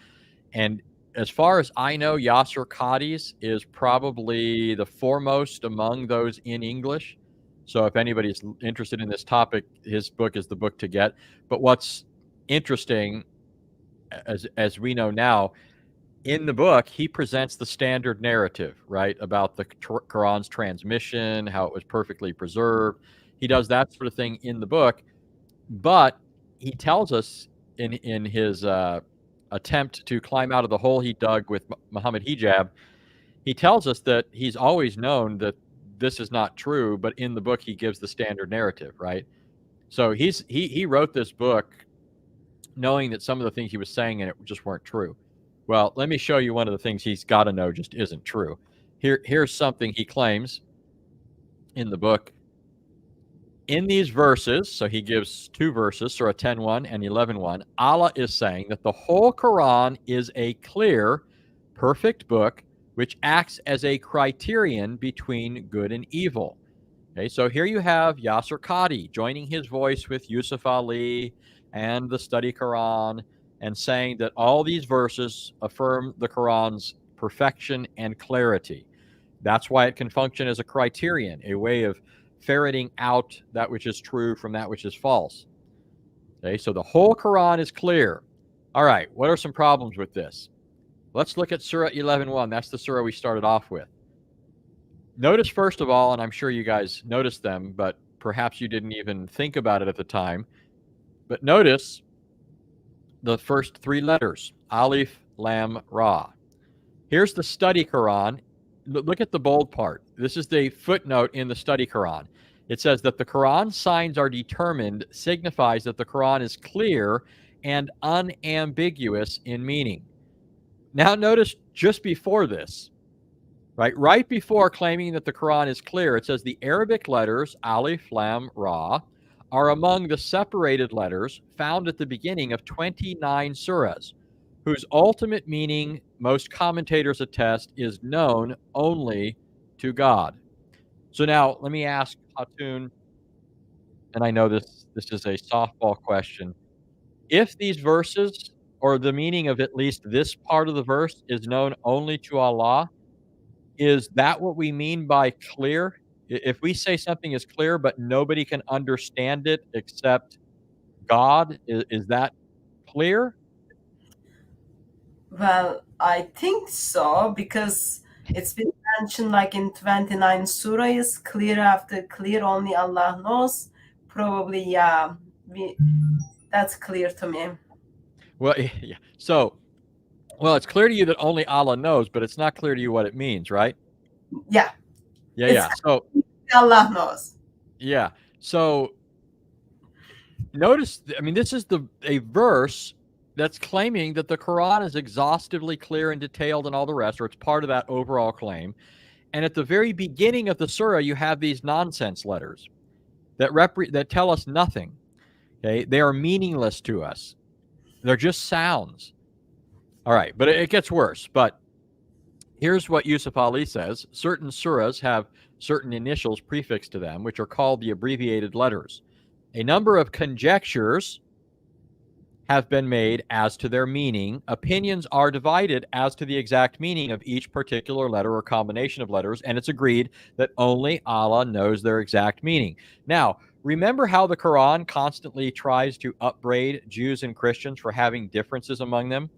And as far as I know, Yasser Qadi's is probably the foremost among those in English. So if anybody's interested in this topic, his book is the book to get. But what's interesting, as we know now, in the book, he presents the standard narrative, right, about the Quran's transmission, how it was perfectly preserved. He does that sort of thing in the book. But he tells us in his attempt to climb out of the hole he dug with Muhammad Hijab, he tells us that he's always known that this is not true, but in the book he gives the standard narrative, right? So he wrote this book knowing that some of the things he was saying in it just weren't true. Well, let me show you one of the things he's got to know just isn't true. Here's something he claims in the book. In these verses, so he gives two verses, Surah 10:1 and 11:1, Allah is saying that the whole Quran is a clear, perfect book which acts as a criterion between good and evil. Okay, so here you have Yasser Qadi joining his voice with Yusuf Ali and the Study Quran and saying that all these verses affirm the Quran's perfection and clarity. That's why it can function as a criterion, a way of ferreting out that which is true from that which is false. Okay, so the whole Quran is clear. All right, what are some problems with this? Let's look at Surah 11:1. That's the surah we started off with. Notice, first of all, and I'm sure you guys noticed them, but perhaps you didn't even think about it at the time, but notice the first three letters, Alif, Lam, Ra. Here's the Study Quran. Look at the bold part. This is the footnote in the Study Quran. It says that the Quran signs are determined signifies that the Quran is clear and unambiguous in meaning. Now notice just before this, right before claiming that the Quran is clear, it says the Arabic letters Alif, Lam, Ra are among the separated letters found at the beginning of 29 surahs, whose ultimate meaning, most commentators attest, is known only to God. So now let me ask Hatun, and I know this is a softball question. If these verses, or the meaning of at least this part of the verse, is known only to Allah, is that what we mean by clear? If we say something is clear but nobody can understand it except God, is that clear? Well, I think so, because it's been mentioned like in 29 surahs, clear after clear, only Allah knows. Probably, yeah, that's clear to me. Well, yeah. So, well, it's clear to you that only Allah knows, but it's not clear to you what it means, right? Yeah. Yeah. So Allah knows. Yeah. So notice, I mean, this is a verse that's claiming that the Quran is exhaustively clear and detailed and all the rest, or it's part of that overall claim. And at the very beginning of the surah, you have these nonsense letters that tell us nothing. Okay, they are meaningless to us. They're just sounds. All right, but it gets worse. But here's what Yusuf Ali says. Certain surahs have certain initials prefixed to them, which are called the abbreviated letters. A number of conjectures have been made as to their meaning. Opinions are divided as to the exact meaning of each particular letter or combination of letters, and it's agreed that only Allah knows their exact meaning. Now, remember how the Quran constantly tries to upbraid Jews and Christians for having differences among them,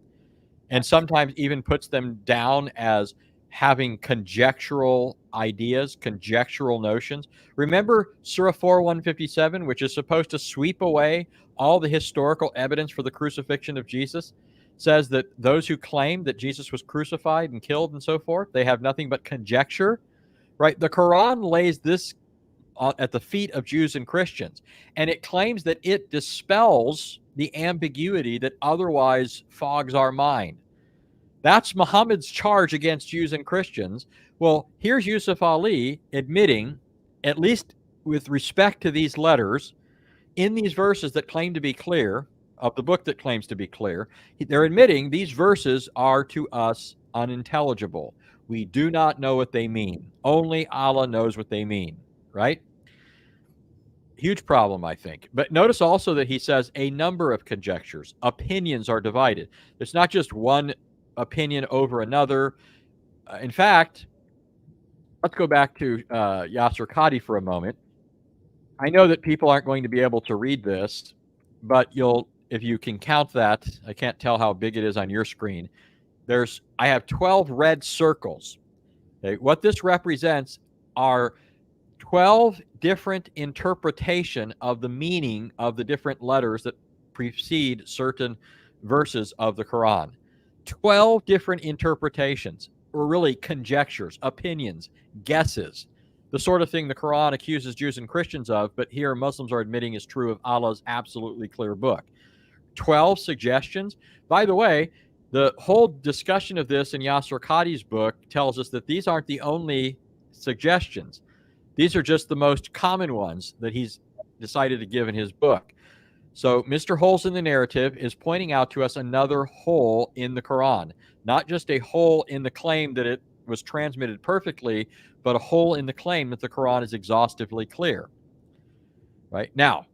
and sometimes even puts them down as having conjectural ideas, conjectural notions. Remember Surah 4:157, which is supposed to sweep away all the historical evidence for the crucifixion of Jesus, says that those who claim that Jesus was crucified and killed and so forth, they have nothing but conjecture, right? The Quran lays this at the feet of Jews and Christians. And it claims that it dispels the ambiguity that otherwise fogs our mind. That's Muhammad's charge against Jews and Christians. Well, here's Yusuf Ali admitting, at least with respect to these letters, in these verses that claim to be clear, of the book that claims to be clear, they're admitting these verses are to us unintelligible. We do not know what they mean. Only Allah knows what they mean, right? Huge problem, I think. But notice also that he says a number of conjectures. Opinions are divided. It's not just one opinion over another. In fact, let's go back to Yasser Qadi for a moment. I know that people aren't going to be able to read this, but if you can count that, I can't tell how big it is on your screen. I have 12 red circles. Okay, what this represents are 12 different interpretation of the meaning of the different letters that precede certain verses of the Quran. 12 different interpretations, or really conjectures, opinions, guesses, the sort of thing the Quran accuses Jews and Christians of, but here Muslims are admitting is true of Allah's absolutely clear book. 12 suggestions. By the way, the whole discussion of this in Yasser Qadi's book tells us that these aren't the only suggestions. These are just the most common ones that he's decided to give in his book. So Mr. Holes in the Narrative is pointing out to us another hole in the Quran, not just a hole in the claim that it was transmitted perfectly, but a hole in the claim that the Quran is exhaustively clear. Right? Now,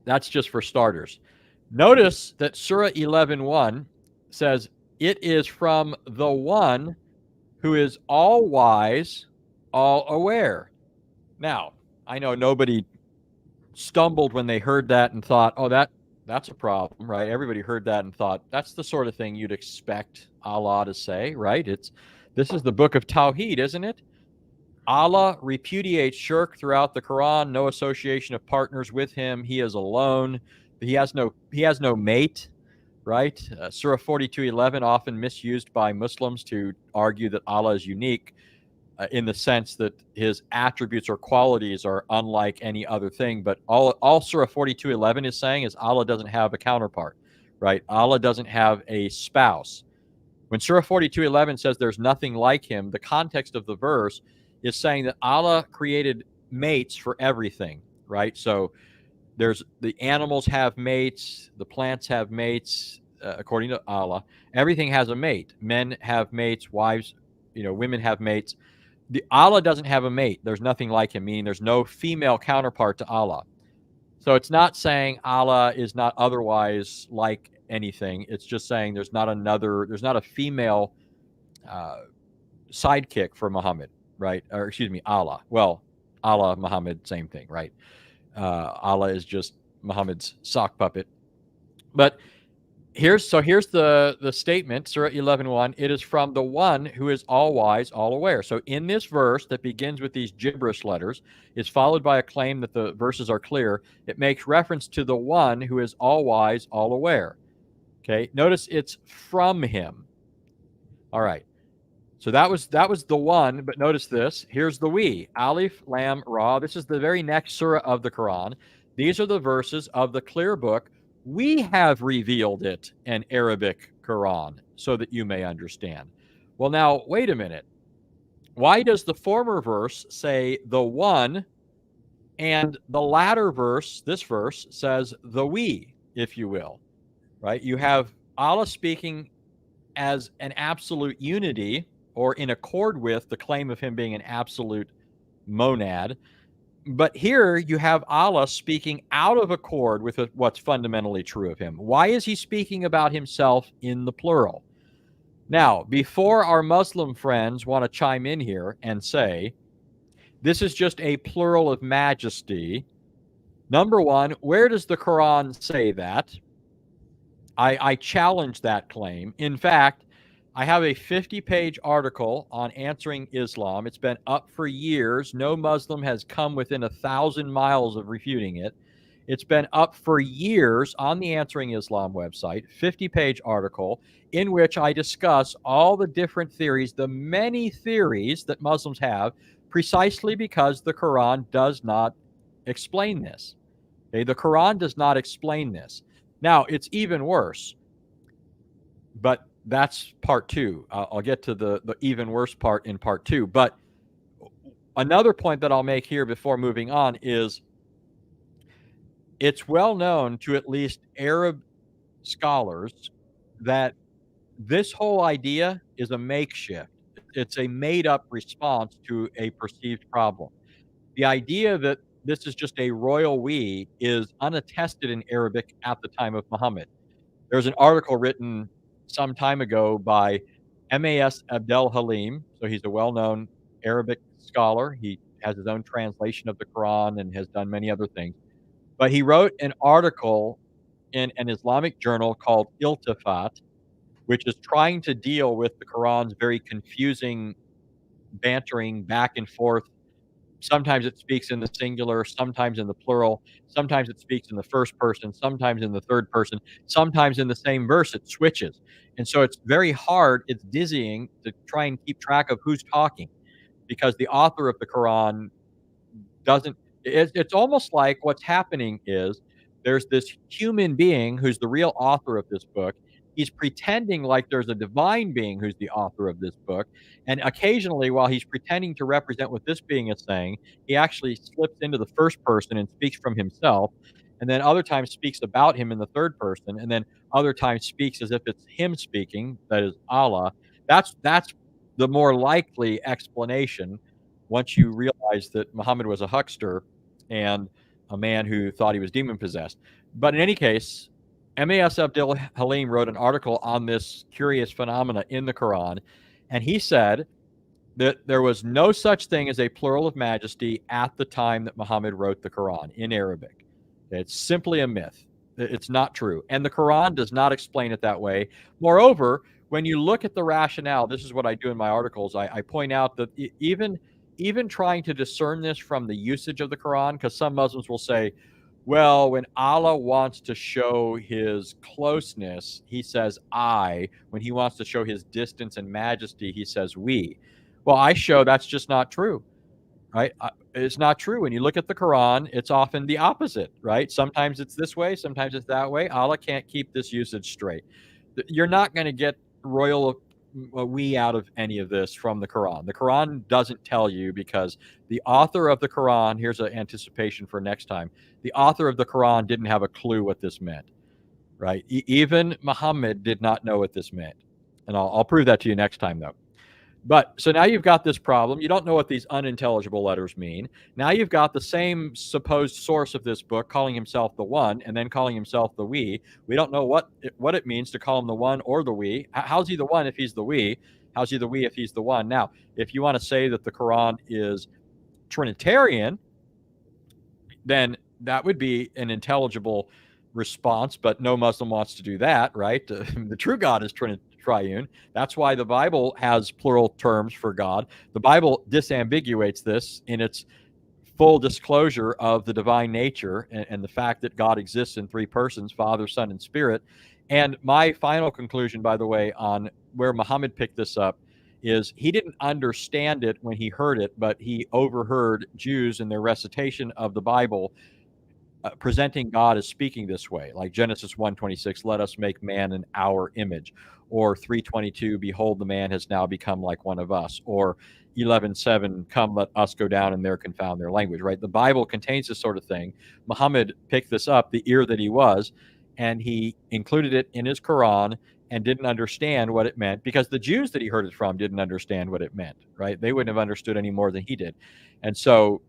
that's just for starters. Notice that Surah 11:1 says, it is from the one who is all wise, all aware. Now, I know nobody stumbled when they heard that and thought, oh, that's a problem, right? Everybody heard that and thought, that's the sort of thing you'd expect Allah to say, right? This is the book of Tawheed, isn't it? Allah repudiates shirk throughout the Quran, no association of partners with him. He is alone. He has no mate, right? Surah 42:11, often misused by Muslims to argue that Allah is unique in the sense that his attributes or qualities are unlike any other thing. But all Surah 42:11 is saying is Allah doesn't have a counterpart, right? Allah doesn't have a spouse. When Surah 42:11 says there's nothing like him, the context of the verse is saying that Allah created mates for everything, right? So the animals have mates, the plants have mates, according to Allah. Everything has a mate. Men have mates, wives, women have mates. Allah doesn't have a mate. There's nothing like him, meaning there's no female counterpart to Allah. So it's not saying Allah is not otherwise like anything. It's just saying there's not a female sidekick for Muhammad, right? Or excuse me, Allah. Well, Allah, Muhammad, same thing, right? Allah is just Muhammad's sock puppet. But here's the statement, Surah 11:1. It is from the one who is all wise, all aware. So in this verse that begins with these gibberish letters, is followed by a claim that the verses are clear. It makes reference to the one who is all wise, all aware. Okay, notice it's from him. All right. So that was the one, but notice this. Here's the we. Alif, Lam, Ra. This is the very next surah of the Quran. These are the verses of the clear book. We have revealed it, an Arabic Quran, so that you may understand. Well, now, wait a minute. Why does the former verse say the one, and the latter verse, this verse, says the we, if you will, right? You have Allah speaking as an absolute unity, or in accord with the claim of him being an absolute monad. But here you have Allah speaking out of accord with what's fundamentally true of him. Why is he speaking about himself in the plural? Now, before our Muslim friends want to chime in here and say, this is just a plural of majesty, number one, where does the Quran say that? I challenge that claim. In fact, I have a 50-page article on answering Islam. It's been up for years. No Muslim has come within 1,000 miles of refuting it. It's been up for years on the Answering Islam website, 50-page article in which I discuss all the different theories, the many theories that Muslims have precisely because the Quran does not explain this. Okay? The Quran does not explain this. Now, it's even worse, but that's part two. I'll get to the even worse part in part two. But another point that I'll make here before moving on is it's well known to at least Arab scholars that this whole idea is a makeshift. It's a made-up response to a perceived problem. The idea that this is just a royal we is unattested in Arabic at the time of Muhammad. There's an article written some time ago by MAS Abdel Halim. So he's a well-known Arabic scholar. He has his own translation of the Quran and has done many other things. But he wrote an article in an Islamic journal called Iltifat, which is trying to deal with the Quran's very confusing, bantering back and forth. Sometimes it speaks in the singular, sometimes in the plural, sometimes it speaks in the first person, sometimes in the third person, sometimes in the same verse it switches. And so it's very hard, it's dizzying to try and keep track of who's talking, because the author of the Quran doesn't, it's almost like what's happening is there's this human being who's the real author of this book. He's pretending like there's a divine being who's the author of this book. And occasionally, while he's pretending to represent what this being is saying, he actually slips into the first person and speaks from himself. And then other times speaks about him in the third person. And then other times speaks as if it's him speaking, that is Allah. That's the more likely explanation once you realize that Muhammad was a huckster and a man who thought he was demon possessed. But in any case, MAS Abdul Halim wrote an article on this curious phenomena in the Quran, and he said that there was no such thing as a plural of majesty at the time that Muhammad wrote the Quran in Arabic. It's simply a myth. It's not true. And the Quran does not explain it that way. Moreover, when you look at the rationale, this is what I do in my articles. I point out that even trying to discern this from the usage of the Quran, because some Muslims will say, well, when Allah wants to show his closeness, he says I. When he wants to show his distance and majesty, he says we. Well, I show that's just not true, right? It's not true. When you look at the Quran, it's often the opposite, right? Sometimes it's this way, sometimes it's that way. Allah can't keep this usage straight. You're not going to get royal we out of any of this from the Quran. The Quran doesn't tell you, because the author of the Quran, here's an anticipation for next time, the author of the Quran didn't have a clue what this meant, right? Even Muhammad did not know what this meant. And I'll prove that to you next time, though. But so now you've got this problem. You don't know what these unintelligible letters mean. Now you've got the same supposed source of this book calling himself the One and then calling himself the We. We don't know what it means to call him the One or the We. How's he the One if he's the We? How's he the We if he's the One? Now, if you want to say that the Quran is Trinitarian, then that would be an intelligible response, but no Muslim wants to do that, right? The true God is triune. That's why the Bible has plural terms for God. The Bible disambiguates this in its full disclosure of the divine nature and the fact that God exists in three persons, Father, Son, and Spirit. And my final conclusion, by the way, on where Muhammad picked this up is he didn't understand it when he heard it, but he overheard Jews in their recitation of the Bible presenting God as speaking this way, like Genesis 1:26, let us make man in our image, or 3:22, behold, the man has now become like one of us, or 11:7, come, let us go down and there confound their language, right? The Bible contains this sort of thing. Muhammad picked this up, the ear that he was, and he included it in his Quran and didn't understand what it meant, because the Jews that he heard it from didn't understand what it meant, right? They wouldn't have understood any more than he did. And so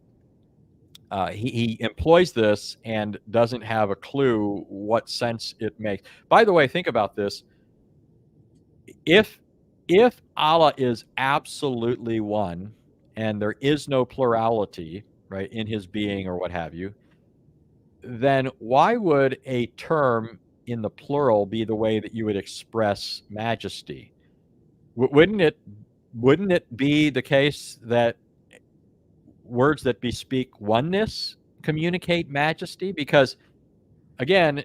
he employs this and doesn't have a clue what sense it makes. By the way, think about this. If Allah is absolutely one and there is no plurality, right, in his being or what have you, then why would a term in the plural be the way that you would express majesty? Wouldn't it be the case that words that bespeak oneness communicate majesty? Because again,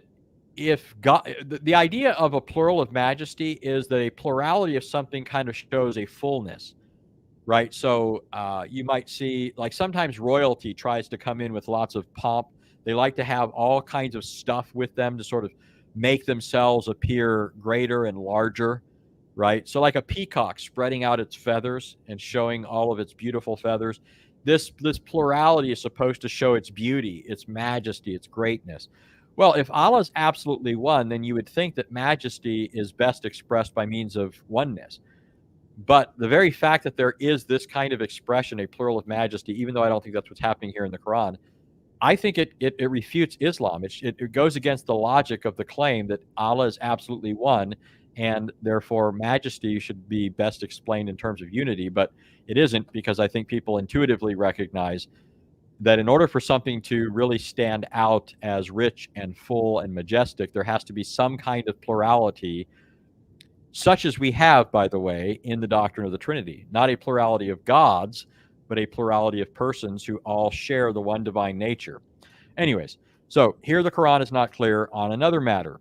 if God, the idea of a plural of majesty is that a plurality of something kind of shows a fullness. right? So you might see, like, sometimes royalty tries to come in with lots of pomp. They like to have all kinds of stuff with them to sort of make themselves appear greater and larger, right? So like a peacock spreading out its feathers and showing all of its beautiful feathers. This plurality is supposed to show its beauty, its majesty, its greatness. Well, if Allah is absolutely one, then you would think that majesty is best expressed by means of oneness. But the very fact that there is this kind of expression, a plural of majesty, even though I don't think that's what's happening here in the Quran, I think it refutes Islam. It goes against the logic of the claim that Allah is absolutely one, and therefore majesty should be best explained in terms of unity. But it isn't, because I think people intuitively recognize that in order for something to really stand out as rich and full and majestic, there has to be some kind of plurality, such as we have, by the way, in the doctrine of the Trinity. Not a plurality of gods, but a plurality of persons who all share the one divine nature. Anyways, so here the Quran is not clear on another matter.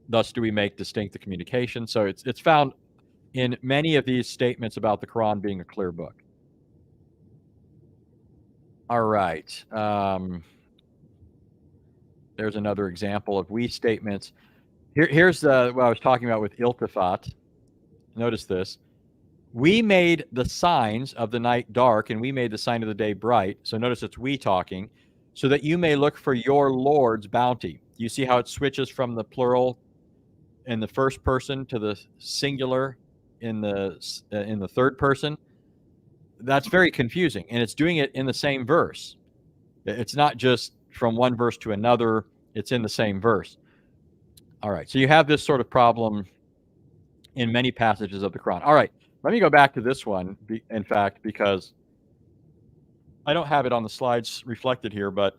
Thus do we make distinct the communication. So it's found in many of these statements about the Quran being a clear book. All right. There's another example of we statements. Here's what I was talking about with iltifat. Notice this. We made the signs of the night dark, and we made the sign of the day bright. So notice it's we talking, so that you may look for your Lord's bounty. You see how it switches from the plural in the first person to the singular in the third person? That's very confusing, and it's doing it in the same verse. It's not just from one verse to another, it's in the same verse. All right, so you have this sort of problem in many passages of the Quran. All right, let me go back to this one, in fact, because I don't have it on the slides reflected here, but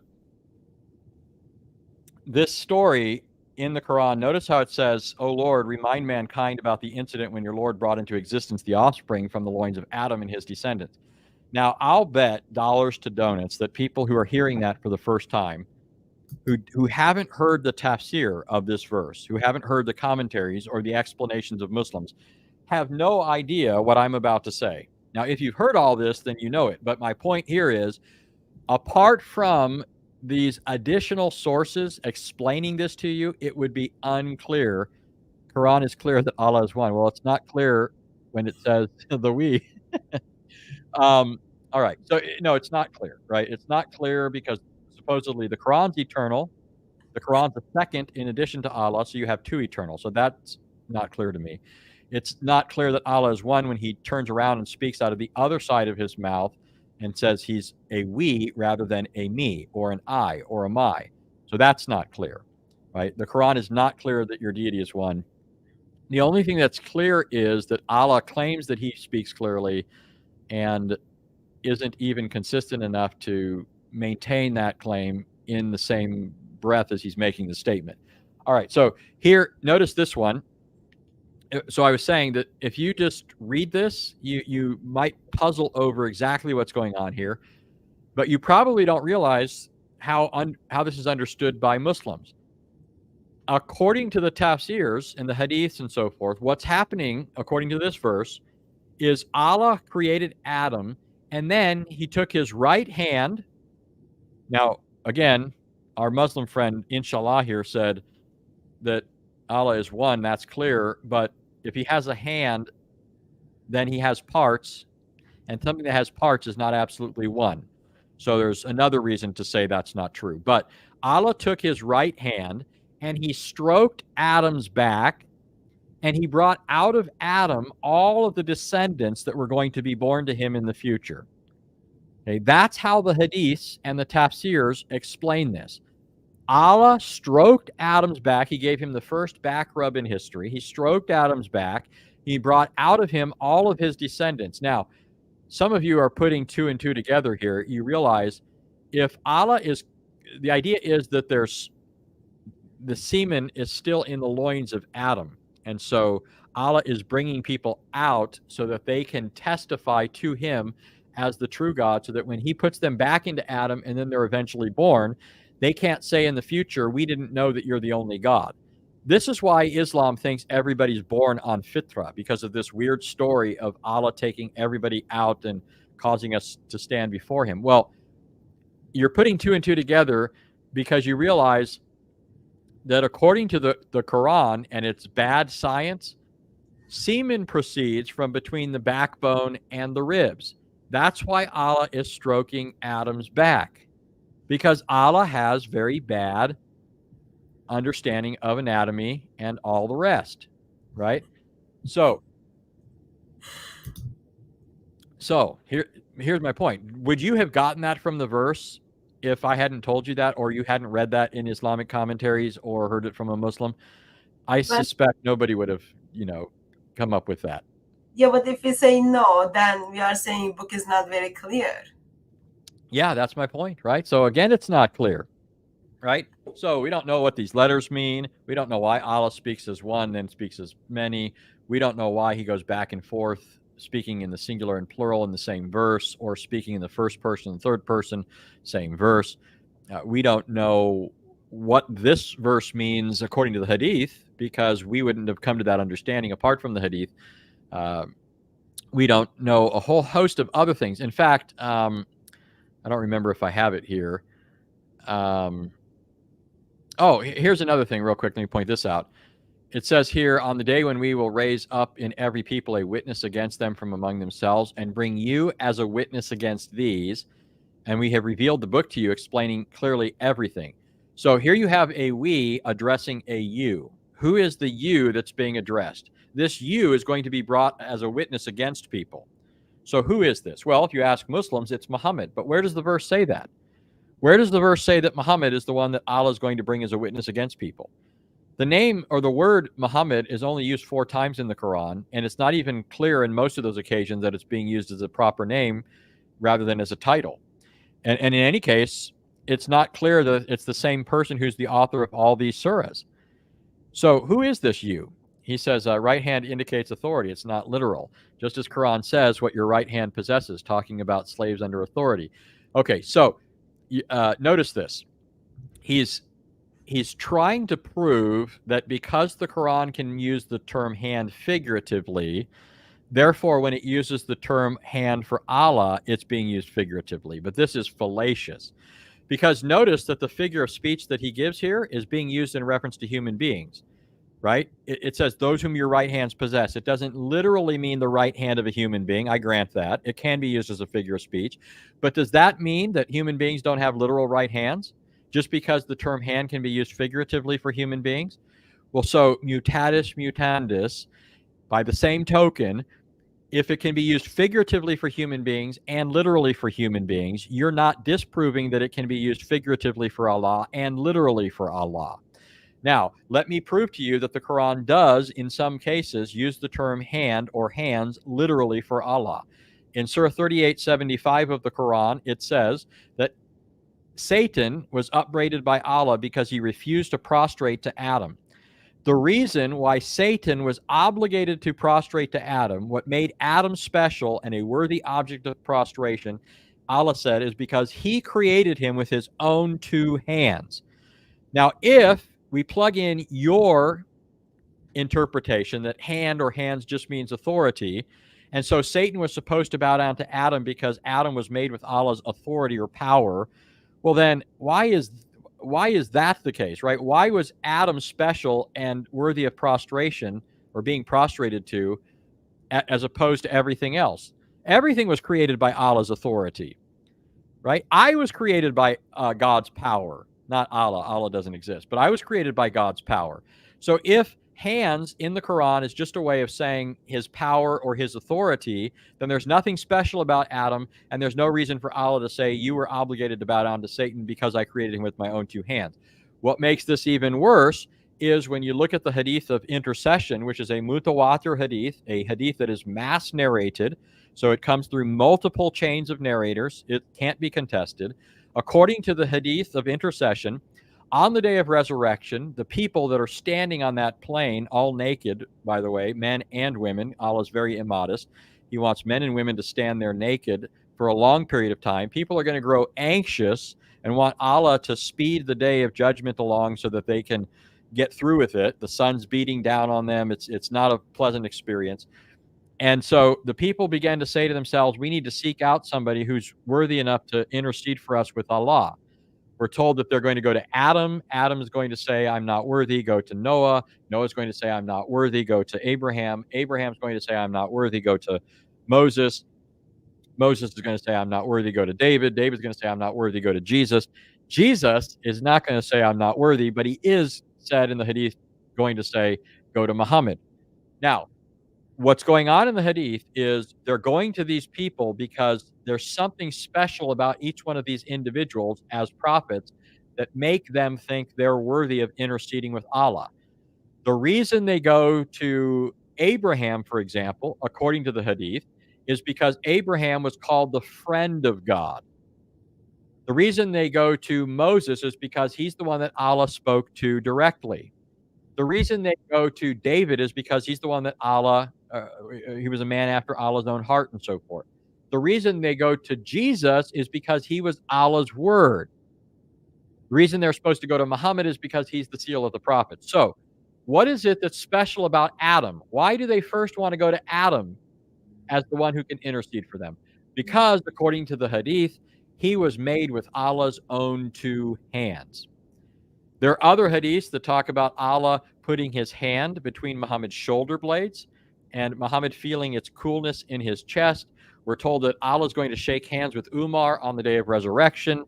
this story in the Quran, notice how it says, "O Lord, remind mankind about the incident when your Lord brought into existence the offspring from the loins of Adam and his descendants." Now, I'll bet dollars to donuts that people who are hearing that for the first time, who haven't heard the tafsir of this verse, who haven't heard the commentaries or the explanations of Muslims, have no idea what I'm about to say. Now, if you've heard all this, then you know it. But my point here is, apart from these additional sources explaining this to you, it would be unclear. Quran is clear that Allah is one. Well, it's not clear when it says the we. All right. So, no, it's not clear, right? It's not clear because supposedly the Quran's eternal. The Quran's a second in addition to Allah, so you have two eternal. So that's not clear to me. It's not clear that Allah is one when he turns around and speaks out of the other side of his mouth and says he's a we rather than a me or an I or a my. So that's not clear, right? The Quran is not clear that your deity is one. The only thing that's clear is that Allah claims that he speaks clearly and isn't even consistent enough to maintain that claim in the same breath as he's making the statement. All right, so here, notice this one. So I was saying that if you just read this, you might puzzle over exactly what's going on here, but you probably don't realize how this is understood by Muslims. According to the tafsirs and the hadiths and so forth, what's happening, according to this verse, is Allah created Adam, and then he took his right hand. Now, again, our Muslim friend, inshallah, here said that Allah is one. That's clear. But if he has a hand, then he has parts, and something that has parts is not absolutely one. So there's another reason to say that's not true. But Allah took his right hand, and he stroked Adam's back, and he brought out of Adam all of the descendants that were going to be born to him in the future. Okay, that's how the hadiths and the tafsirs explain this. Allah stroked Adam's back. He gave him the first back rub in history. He stroked Adam's back. He brought out of him all of his descendants. Now, some of you are putting two and two together here. You realize if Allah is, the idea is that the semen is still in the loins of Adam. And so Allah is bringing people out so that they can testify to him as the true God, so that when he puts them back into Adam and then they're eventually born, they can't say in the future, we didn't know that you're the only God. They can't say in the future, we didn't know that you're the only God. This is why Islam thinks everybody's born on fitra, because of this weird story of Allah taking everybody out and causing us to stand before him. Well, you're putting two and two together because you realize that according to the Quran and its bad science, semen proceeds from between the backbone and the ribs. That's why Allah is stroking Adam's back, because Allah has very bad understanding of anatomy and all the rest, right? So here's my point. Would you have gotten that from the verse if I hadn't told you that, or you hadn't read that in Islamic commentaries or heard it from a Muslim? I suspect nobody would have, come up with that. Yeah, but if we say no, then we are saying book is not very clear. Yeah, that's my point, right? So again, it's not clear, right? So we don't know what these letters mean. We don't know why Allah speaks as one, then speaks as many. We don't know why he goes back and forth, speaking in the singular and plural in the same verse, or speaking in the first person and third person, same verse. We don't know what this verse means according to the Hadith, because we wouldn't have come to that understanding apart from the Hadith. We don't know a whole host of other things. In fact, I don't remember if I have it here. Here's another thing real quick. Let me point this out. It says here, on the day when we will raise up in every people a witness against them from among themselves, and bring you as a witness against these, and we have revealed the book to you, explaining clearly everything. So here you have a we addressing a you. Who is the you that's being addressed? This you is going to be brought as a witness against people. So who is this? Well, if you ask Muslims, it's Muhammad. But where does the verse say that? Where does the verse say that Muhammad is the one that Allah is going to bring as a witness against people? The name or the word Muhammad is only used 4 times in the Quran, and it's not even clear in most of those occasions that it's being used as a proper name rather than as a title. And in any case, it's not clear that it's the same person who's the author of all these surahs. So who is this you? He says, right hand indicates authority. It's not literal. Just as Quran says, what your right hand possesses, talking about slaves under authority. Okay, so notice this. He's trying to prove that because the Quran can use the term hand figuratively, therefore when it uses the term hand for Allah, it's being used figuratively. But this is fallacious, because notice that the figure of speech that he gives here is being used in reference to human beings, right? It says those whom your right hands possess. It doesn't literally mean the right hand of a human being. I grant that. It can be used as a figure of speech. But does that mean that human beings don't have literal right hands, just because the term hand can be used figuratively for human beings? Well, so mutatis mutandis, by the same token, if it can be used figuratively for human beings and literally for human beings, you're not disproving that it can be used figuratively for Allah and literally for Allah. Now, let me prove to you that the Quran does, in some cases, use the term hand or hands literally for Allah. In Surah 38:75 of the Quran, it says that Satan was upbraided by Allah because he refused to prostrate to Adam. The reason why Satan was obligated to prostrate to Adam, what made Adam special and a worthy object of prostration, Allah said, is because he created him with his own 2 hands. Now, if we plug in your interpretation that hand or hands just means authority, and so Satan was supposed to bow down to Adam because Adam was made with Allah's authority or power, well then why is that the case, right? Why was Adam special and worthy of prostration or being prostrated to, as opposed to everything else? Everything was created by Allah's authority, right? I was created by God's power, not Allah. Allah doesn't exist, but I was created by God's power. So if hands in the Quran is just a way of saying his power or his authority, then there's nothing special about Adam, and there's no reason for Allah to say you were obligated to bow down to Satan because I created him with my own 2 hands. What makes this even worse is when you look at the hadith of intercession, which is a mutawatir hadith, a hadith that is mass narrated, so it comes through multiple chains of narrators. It can't be contested. According to the hadith of intercession, on the day of resurrection, the people that are standing on that plain, all naked, by the way, men and women, Allah is very immodest. He wants men and women to stand there naked for a long period of time. People are going to grow anxious and want Allah to speed the day of judgment along so that they can get through with it. The sun's beating down on them. It's not a pleasant experience. And so the people began to say to themselves, we need to seek out somebody who's worthy enough to intercede for us with Allah. We're told that they're going to go to Adam. Adam is going to say, I'm not worthy. Go to Noah. Noah's going to say, I'm not worthy. Go to Abraham. Abraham's going to say, I'm not worthy. Go to Moses. Moses is going to say, I'm not worthy. Go to David. David's going to say, I'm not worthy. Go to Jesus. Jesus is not going to say, I'm not worthy, but he is said in the Hadith going to say, go to Muhammad. Now, what's going on in the Hadith is they're going to these people because there's something special about each one of these individuals as prophets that make them think they're worthy of interceding with Allah. The reason they go to Abraham, for example, according to the Hadith, is because Abraham was called the friend of God. The reason they go to Moses is because he's the one that Allah spoke to directly. The reason they go to David is because he's the one that he was a man after Allah's own heart and so forth. The reason they go to Jesus is because he was Allah's word. The reason they're supposed to go to Muhammad is because he's the seal of the prophet. So what is it that's special about Adam? Why do they first want to go to Adam as the one who can intercede for them? Because according to the Hadith, he was made with Allah's own two hands. There are other hadiths that talk about Allah putting his hand between Muhammad's shoulder blades and Muhammad feeling its coolness in his chest. We're told that Allah is going to shake hands with Umar on the day of resurrection.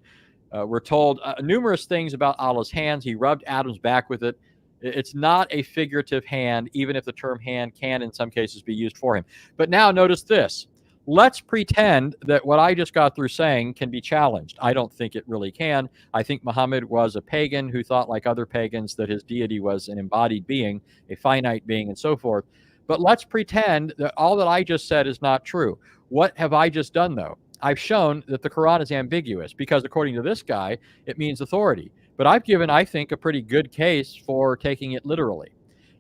We're told numerous things about Allah's hands. He rubbed Adam's back with it. It's not a figurative hand, even if the term hand can in some cases be used for him. But now notice this. Let's pretend that what I just got through saying can be challenged. I don't think it really can. I think Muhammad was a pagan who thought, like other pagans, that his deity was an embodied being, a finite being, and so forth. But let's pretend that all that I just said is not true. What have I just done, though? I've shown that the Quran is ambiguous because, according to this guy, it means authority. But I've given, I think, a pretty good case for taking it literally.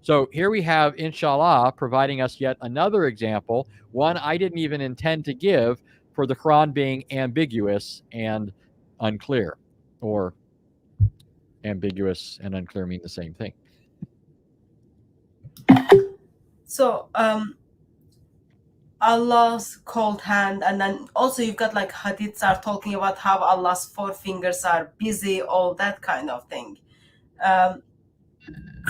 So here we have, inshallah, providing us yet another example, one I didn't even intend to give, for the Quran being ambiguous and unclear. Or ambiguous and unclear mean the same thing. So Allah's cold hand, and then also you've got like hadiths are talking about how Allah's four fingers are busy, all that kind of thing.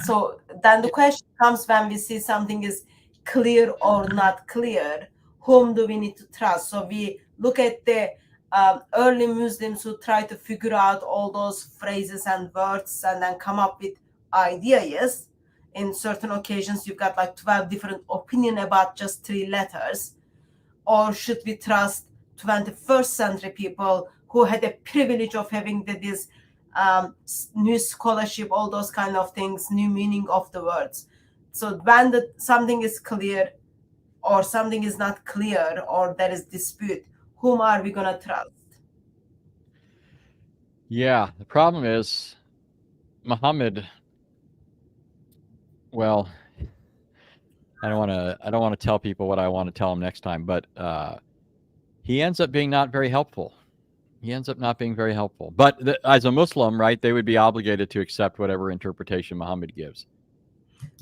So then the question comes, when we see something is clear or not clear, whom do we need to trust? So we look at the early Muslims who try to figure out all those phrases and words and then come up with ideas. In certain occasions, you've got like 12 different opinions about just 3 letters. Or should we trust 21st century people who had the privilege of having this new scholarship, all those kind of things, new meaning of the words? So when something is clear or something is not clear or there is dispute, whom are we going to trust? Yeah, the problem is Muhammad, well, I don't want to tell people what I want to tell them next time, but he ends up being not very helpful. He ends up not being very helpful. But as a Muslim, right, they would be obligated to accept whatever interpretation Muhammad gives.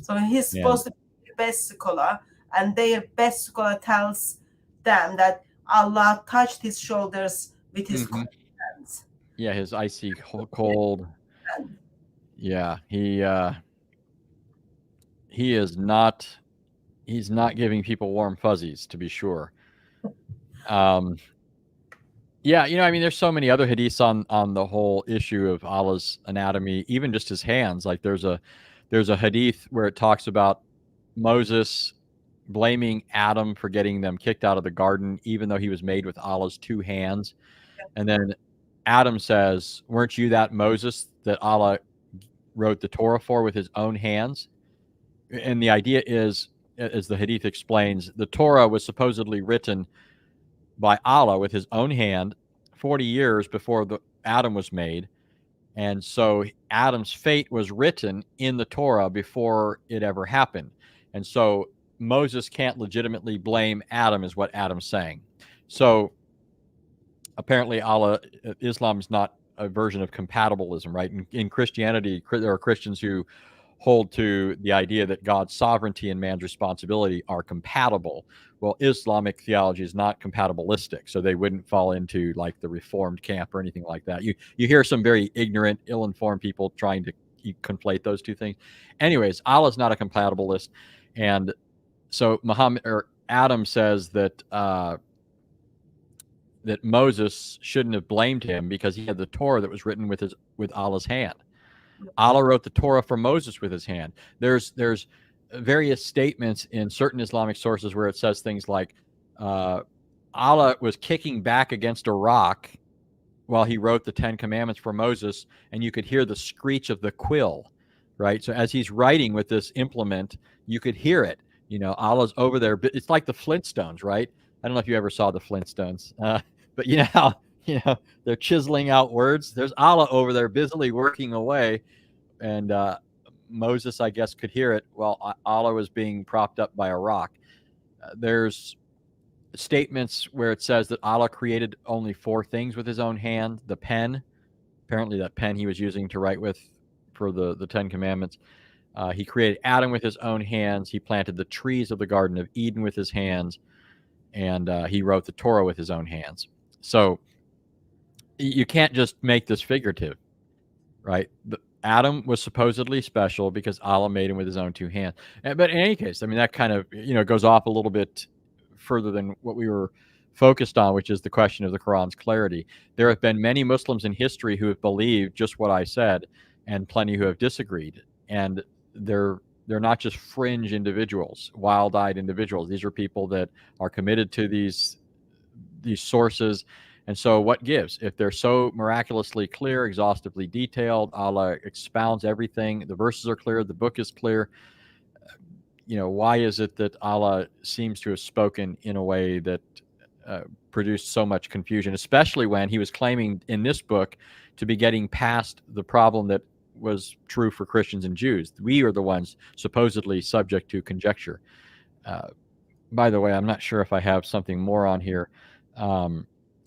So he's supposed to be the best scholar, and their best scholar tells them that Allah touched his shoulders with his cold hands. Yeah, his icy cold. Yeah, he is not. He's not giving people warm fuzzies, to be sure. Yeah, I mean, there's so many other hadiths on the whole issue of Allah's anatomy, even just his hands. Like there's a hadith where it talks about Moses blaming Adam for getting them kicked out of the garden, even though he was made with Allah's 2 hands. And then Adam says, weren't you that Moses that Allah wrote the Torah for with his own hands? And the idea is, as the hadith explains, the Torah was supposedly written by Allah with his own hand 40 years before Adam was made. And so Adam's fate was written in the Torah before it ever happened. And so Moses can't legitimately blame Adam, is what Adam's saying. So apparently Islam is not a version of compatibilism, right? In Christianity, there are Christians who hold to the idea that God's sovereignty and man's responsibility are compatible. Well, Islamic theology is not compatibilistic, so they wouldn't fall into like the Reformed camp or anything like that. You hear some very ignorant, ill-informed people trying to conflate those two things. Anyways, Allah's not a compatibilist, and so Muhammad or Adam says that that Moses shouldn't have blamed him because he had the Torah that was written with Allah's hand. Allah wrote the Torah for Moses with his hand. There's various statements in certain Islamic sources where it says things like Allah was kicking back against a rock while he wrote the 10 Commandments for Moses, and you could hear the screech of the quill, right? So as he's writing with this implement, you could hear it. You know, Allah's over there. It's like the Flintstones, right? I don't know if you ever saw the Flintstones, but you know how they're chiseling out words. There's Allah over there busily working away, and Moses, I guess, could hear it while Allah was being propped up by a rock. There's statements where it says that Allah created only 4 things with his own hand. The pen, apparently that pen he was using to write with for the 10 Commandments. He created Adam with his own hands. He planted the trees of the Garden of Eden with his hands. And he wrote the Torah with his own hands. So you can't just make this figurative, right? Adam was supposedly special because Allah made him with his own 2 hands. But in any case, I mean, that kind of, goes off a little bit further than what we were focused on, which is the question of the Quran's clarity. There have been many Muslims in history who have believed just what I said, and plenty who have disagreed. And they're not just fringe individuals, wild-eyed individuals. These are people that are committed to these sources. And so what gives? If they're so miraculously clear, exhaustively detailed, Allah expounds everything, the verses are clear, the book is clear, why is it that Allah seems to have spoken in a way that produced so much confusion, especially when he was claiming in this book to be getting past the problem that was true for Christians and Jews. We are the ones supposedly subject to conjecture. By the way, I'm not sure if I have something more on here.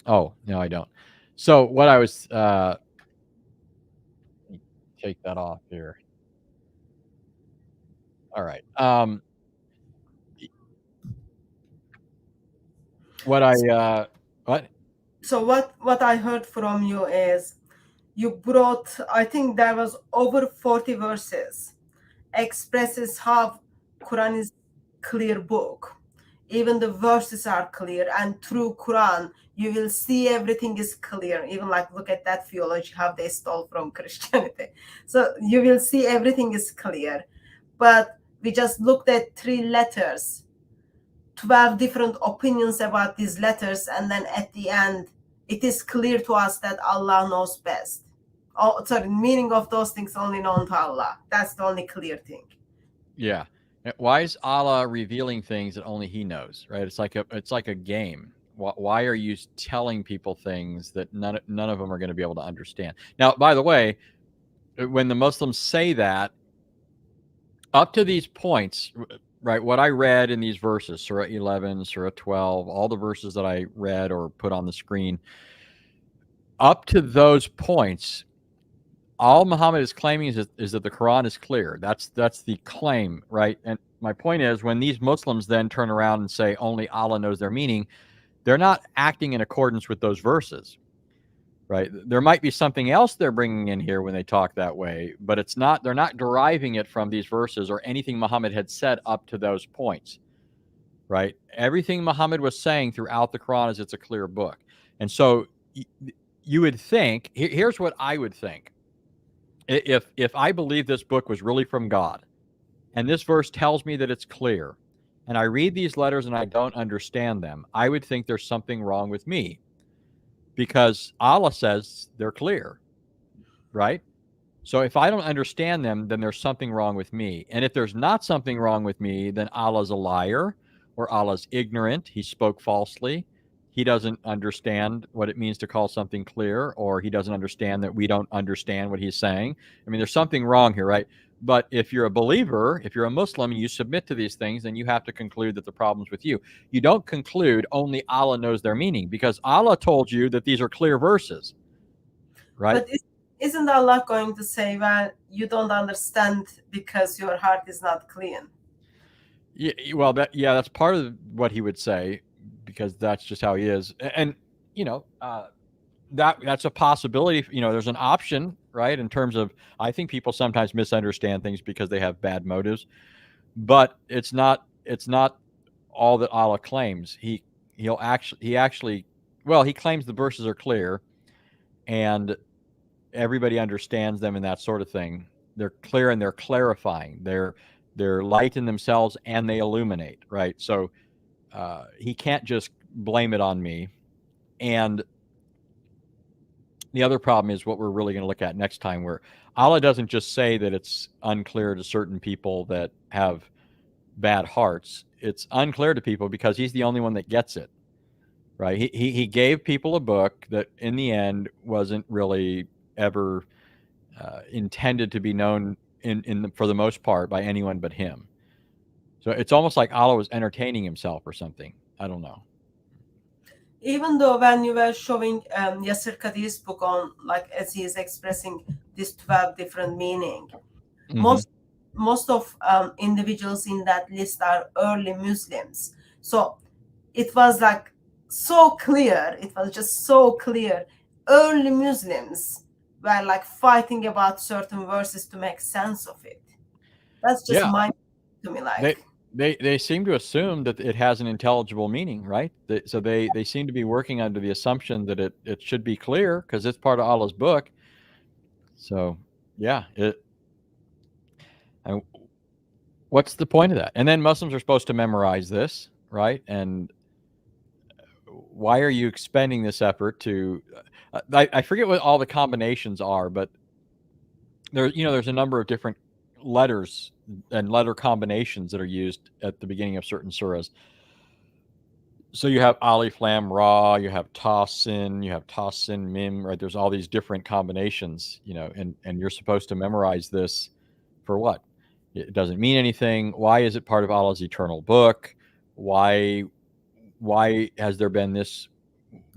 Oh, no, I don't. So what I was, take that off here. All right. What? So what I heard from you is you brought, I think there was over 40 verses, expresses how Quran is clear book. Even the verses are clear, and through Quran, you will see everything is clear. Even like, look at that theology, how they stole from Christianity. So you will see everything is clear. But we just looked at 3 letters, 12 different opinions about these letters, and then at the end, it is clear to us that Allah knows best. Oh, sorry, meaning of those things only known to Allah. That's the only clear thing. Yeah. Why is Allah revealing things that only he knows, right? It's like a game. Why are you telling people things that none of them are going to be able to understand? Now, by the way, when the Muslims say that, up to these points, right, what I read in these verses, Surah 11, Surah 12, all the verses that I read or put on the screen, up to those points, all Muhammad is claiming is that the Quran is clear. That's the claim, right? And my point is, when these Muslims then turn around and say only Allah knows their meaning, they're not acting in accordance with those verses, right? There might be something else they're bringing in here when they talk that way, but it's not. They're not deriving it from these verses or anything Muhammad had said up to those points, right? Everything Muhammad was saying throughout the Quran is it's a clear book. And so you would think, here's what I would think. If I believe this book was really from God, and this verse tells me that it's clear, and I read these letters and I don't understand them, I would think there's something wrong with me, because Allah says they're clear, right? So if I don't understand them, then there's something wrong with me. And if there's not something wrong with me, then Allah's a liar, or Allah's ignorant. He spoke falsely. He doesn't understand what it means to call something clear, or he doesn't understand that we don't understand what he's saying. I mean, there's something wrong here, right? But if you're a believer, if you're a Muslim, and you submit to these things, then you have to conclude that the problem's with you. You don't conclude only Allah knows their meaning, because Allah told you that these are clear verses, right? But isn't Allah going to say, well, you don't understand because your heart is not clean? Yeah, well, that's part of what he would say, because that's just how he is. And that's a possibility. There's an option, right? In terms of, I think people sometimes misunderstand things because they have bad motives, but it's not all that Allah claims. He claims the verses are clear and everybody understands them and that sort of thing. They're clear and they're clarifying. They're light in themselves and they illuminate, right? So he can't just blame it on me. And the other problem is what we're really going to look at next time, where Allah doesn't just say that it's unclear to certain people that have bad hearts. It's unclear to people because he's the only one that gets it, right? He gave people a book that in the end wasn't really ever intended to be known for the most part by anyone but him. So it's almost like Allah was entertaining himself or something. I don't know. Even though when you were showing Yasser Kadir's book on, like, as he is expressing this 12 different meaning, most of individuals in that list are early Muslims. So it was like so clear. It was just so clear. Early Muslims were like fighting about certain verses to make sense of it. That's just mind to me. Like they seem to assume that it has an intelligible meaning, right? So they seem to be working under the assumption that it should be clear because it's part of Allah's book. So yeah, what's the point of that? And then Muslims are supposed to memorize this, right? And why are you expending this effort to? I forget what all the combinations are, but there's a number of different letters and letter combinations that are used at the beginning of certain surahs. So you have Alif Lam Ra, you have Ta Sin, you have Ta Sin Mim, right? There's all these different combinations, and you're supposed to memorize this for what? It doesn't mean anything. Why is it part of Allah's eternal book? Why has there been this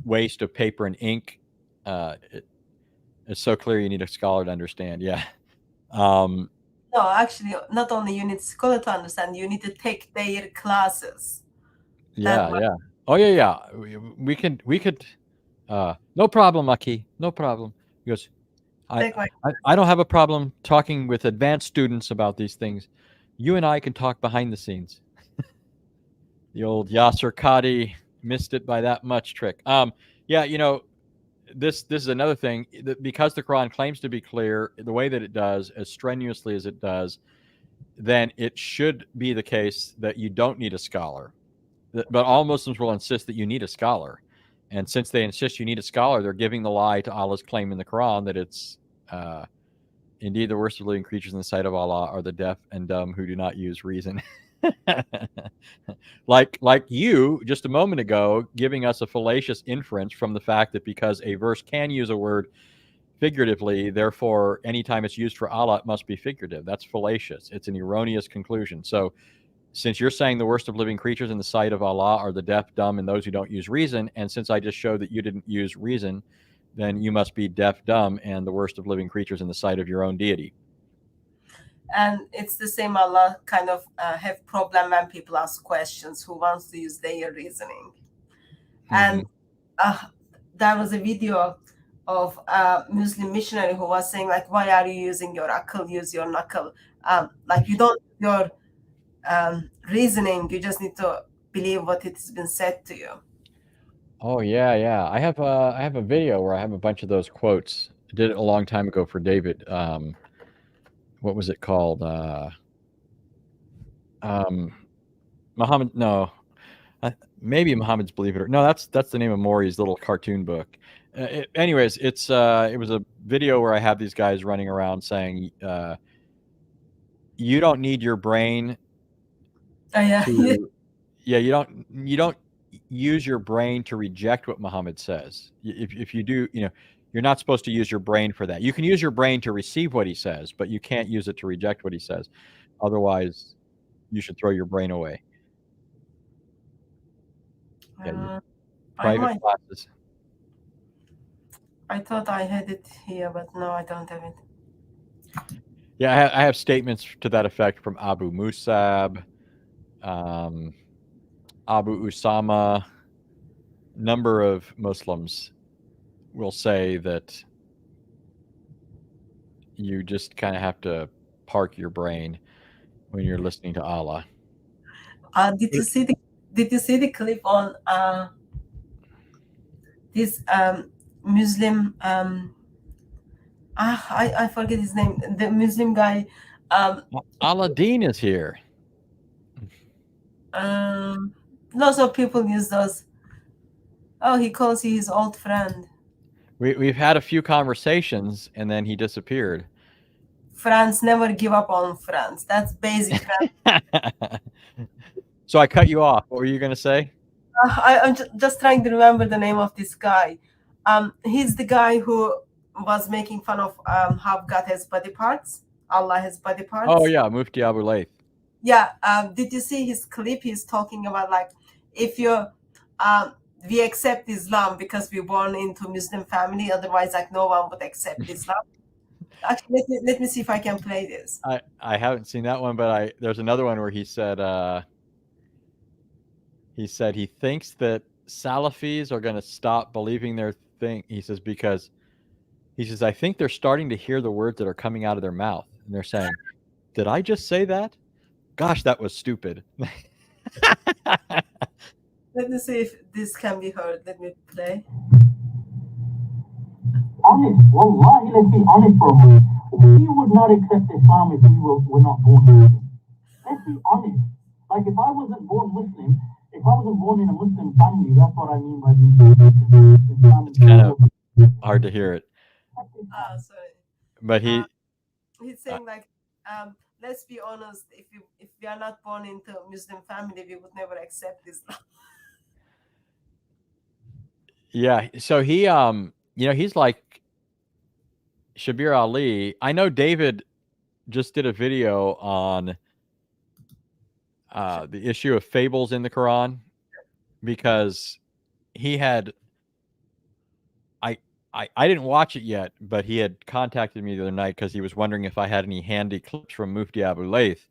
waste of paper and ink? It's so clear you need a scholar to understand. Yeah. No, actually, not only you need a scholar to understand, you need to take their classes. Yeah. Oh yeah. We could. No problem, Aki. No problem. He goes, I don't have a problem talking with advanced students about these things. You and I can talk behind the scenes. The old Yasser Qadi missed it by that much trick. Yeah, this is another thing, that because the Quran claims to be clear the way that it does, as strenuously as it does, then it should be the case that you don't need a scholar. But all Muslims will insist that you need a scholar. And since they insist you need a scholar, they're giving the lie to Allah's claim in the Quran that it's indeed the worst of living creatures in the sight of Allah are the deaf and dumb who do not use reason. like you just a moment ago giving us a fallacious inference from the fact that because a verse can use a word figuratively, therefore anytime it's used for Allah it must be figurative. That's fallacious. It's an erroneous conclusion. So since you're saying the worst of living creatures in the sight of Allah are the deaf, dumb, and those who don't use reason, and since I just showed that you didn't use reason, then you must be deaf, dumb, and the worst of living creatures in the sight of your own deity. And it's the same. Allah kind of have problem when people ask questions who wants to use their reasoning. And there was a video of a Muslim missionary who was saying, like, why are you using your akal? Use your nakal. Like, you don't your reasoning, you just need to believe what it has been said to you. Oh yeah. I have a video where I have a bunch of those quotes. I did it a long time ago for David. What was it called? Muhammad? No, maybe Muhammad's Believe It or No. That's the name of Maury's little cartoon book. Anyways, it was a video where I have these guys running around saying, "You don't need your brain." You don't use your brain to reject what Muhammad says. If you do, you're not supposed to use your brain for that. You can use your brain to receive what he says, but you can't use it to reject what he says. Otherwise, you should throw your brain away. Private classes. I thought I had it here, but no, I don't have it. Yeah, I have statements to that effect from Abu Musab, Abu Usama. Number of Muslims will say that you just kind of have to park your brain when you're listening to Allah. Did you see the clip on this Muslim I forget his name, the Muslim guy. Aladdin is here. Lots of people use those. Oh, he calls you his old friend. We've had a few conversations and then he disappeared. France, never give up on France. That's basic. So I cut you off. What were you going to say? I'm just trying to remember the name of this guy. He's the guy who was making fun of how God has body parts. Allah has body parts. Oh yeah, Mufti Abu Layth. Yeah. Did you see his clip? He's talking about like if you we accept Islam because we're born into Muslim family. Otherwise, like no one would accept Islam. Actually, let me see if I can play this. I haven't seen that one, but there's another one where he said he thinks that Salafis are going to stop believing their thing. He says because I think they're starting to hear the words that are coming out of their mouth, and they're saying, "Did I just say that? Gosh, that was stupid." Let me see if this can be heard. Let me play. Honest, wallahi, let's be honest for a moment. We would not accept Islam if we were not born Muslim. Let's be honest. Like if I wasn't born Muslim, if I wasn't born in a Muslim family, that's what I mean by Islam. It's kind of hard to hear it. Sorry. But he's saying like, let's be honest. If we are not born into a Muslim family, we would never accept Islam. Yeah. So he he's like Shabir Ali. I know David just did a video on the issue of fables in the Quran because he had I didn't watch it yet, but he had contacted me the other night because he was wondering if I had any handy clips from Mufti Abu Layth,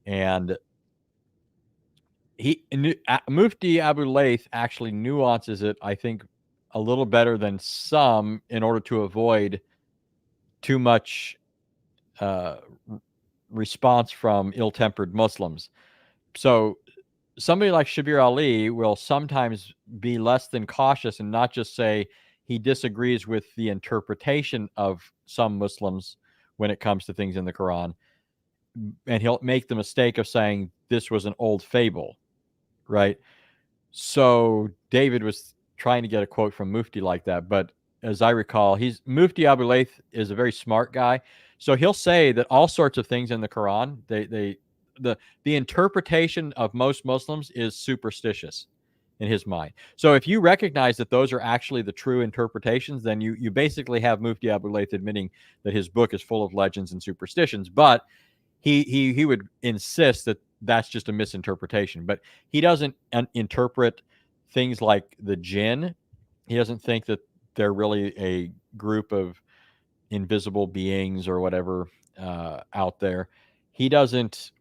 and Mufti Abu Layth actually nuances it, I think, a little better than some in order to avoid too much response from ill-tempered Muslims. So somebody like Shabir Ali will sometimes be less than cautious and not just say he disagrees with the interpretation of some Muslims when it comes to things in the Quran. And he'll make the mistake of saying this was an old fable, right? So David was trying to get a quote from Mufti like that. But as I recall, Mufti Abu Layth is a very smart guy. So he'll say that all sorts of things in the Quran, the interpretation of most Muslims is superstitious in his mind. So if you recognize that those are actually the true interpretations, then you basically have Mufti Abu Layth admitting that his book is full of legends and superstitions. But he would insist that that's just a misinterpretation. But he doesn't interpret things like the jinn. He doesn't think that they're really a group of invisible beings or whatever out there. He doesn't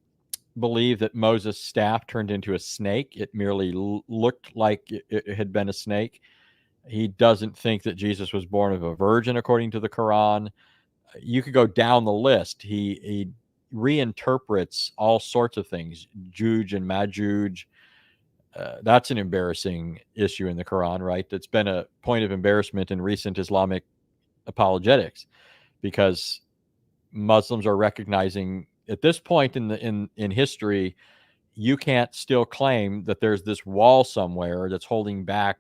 believe that Moses' staff turned into a snake. It merely looked like it had been a snake. He doesn't think that Jesus was born of a virgin, according to the Quran. You could go down the list. He reinterprets all sorts of things, Juj and Majuj. That's an embarrassing issue in the Quran, right? It's been a point of embarrassment in recent Islamic apologetics because Muslims are recognizing at this point in history, you can't still claim that there's this wall somewhere that's holding back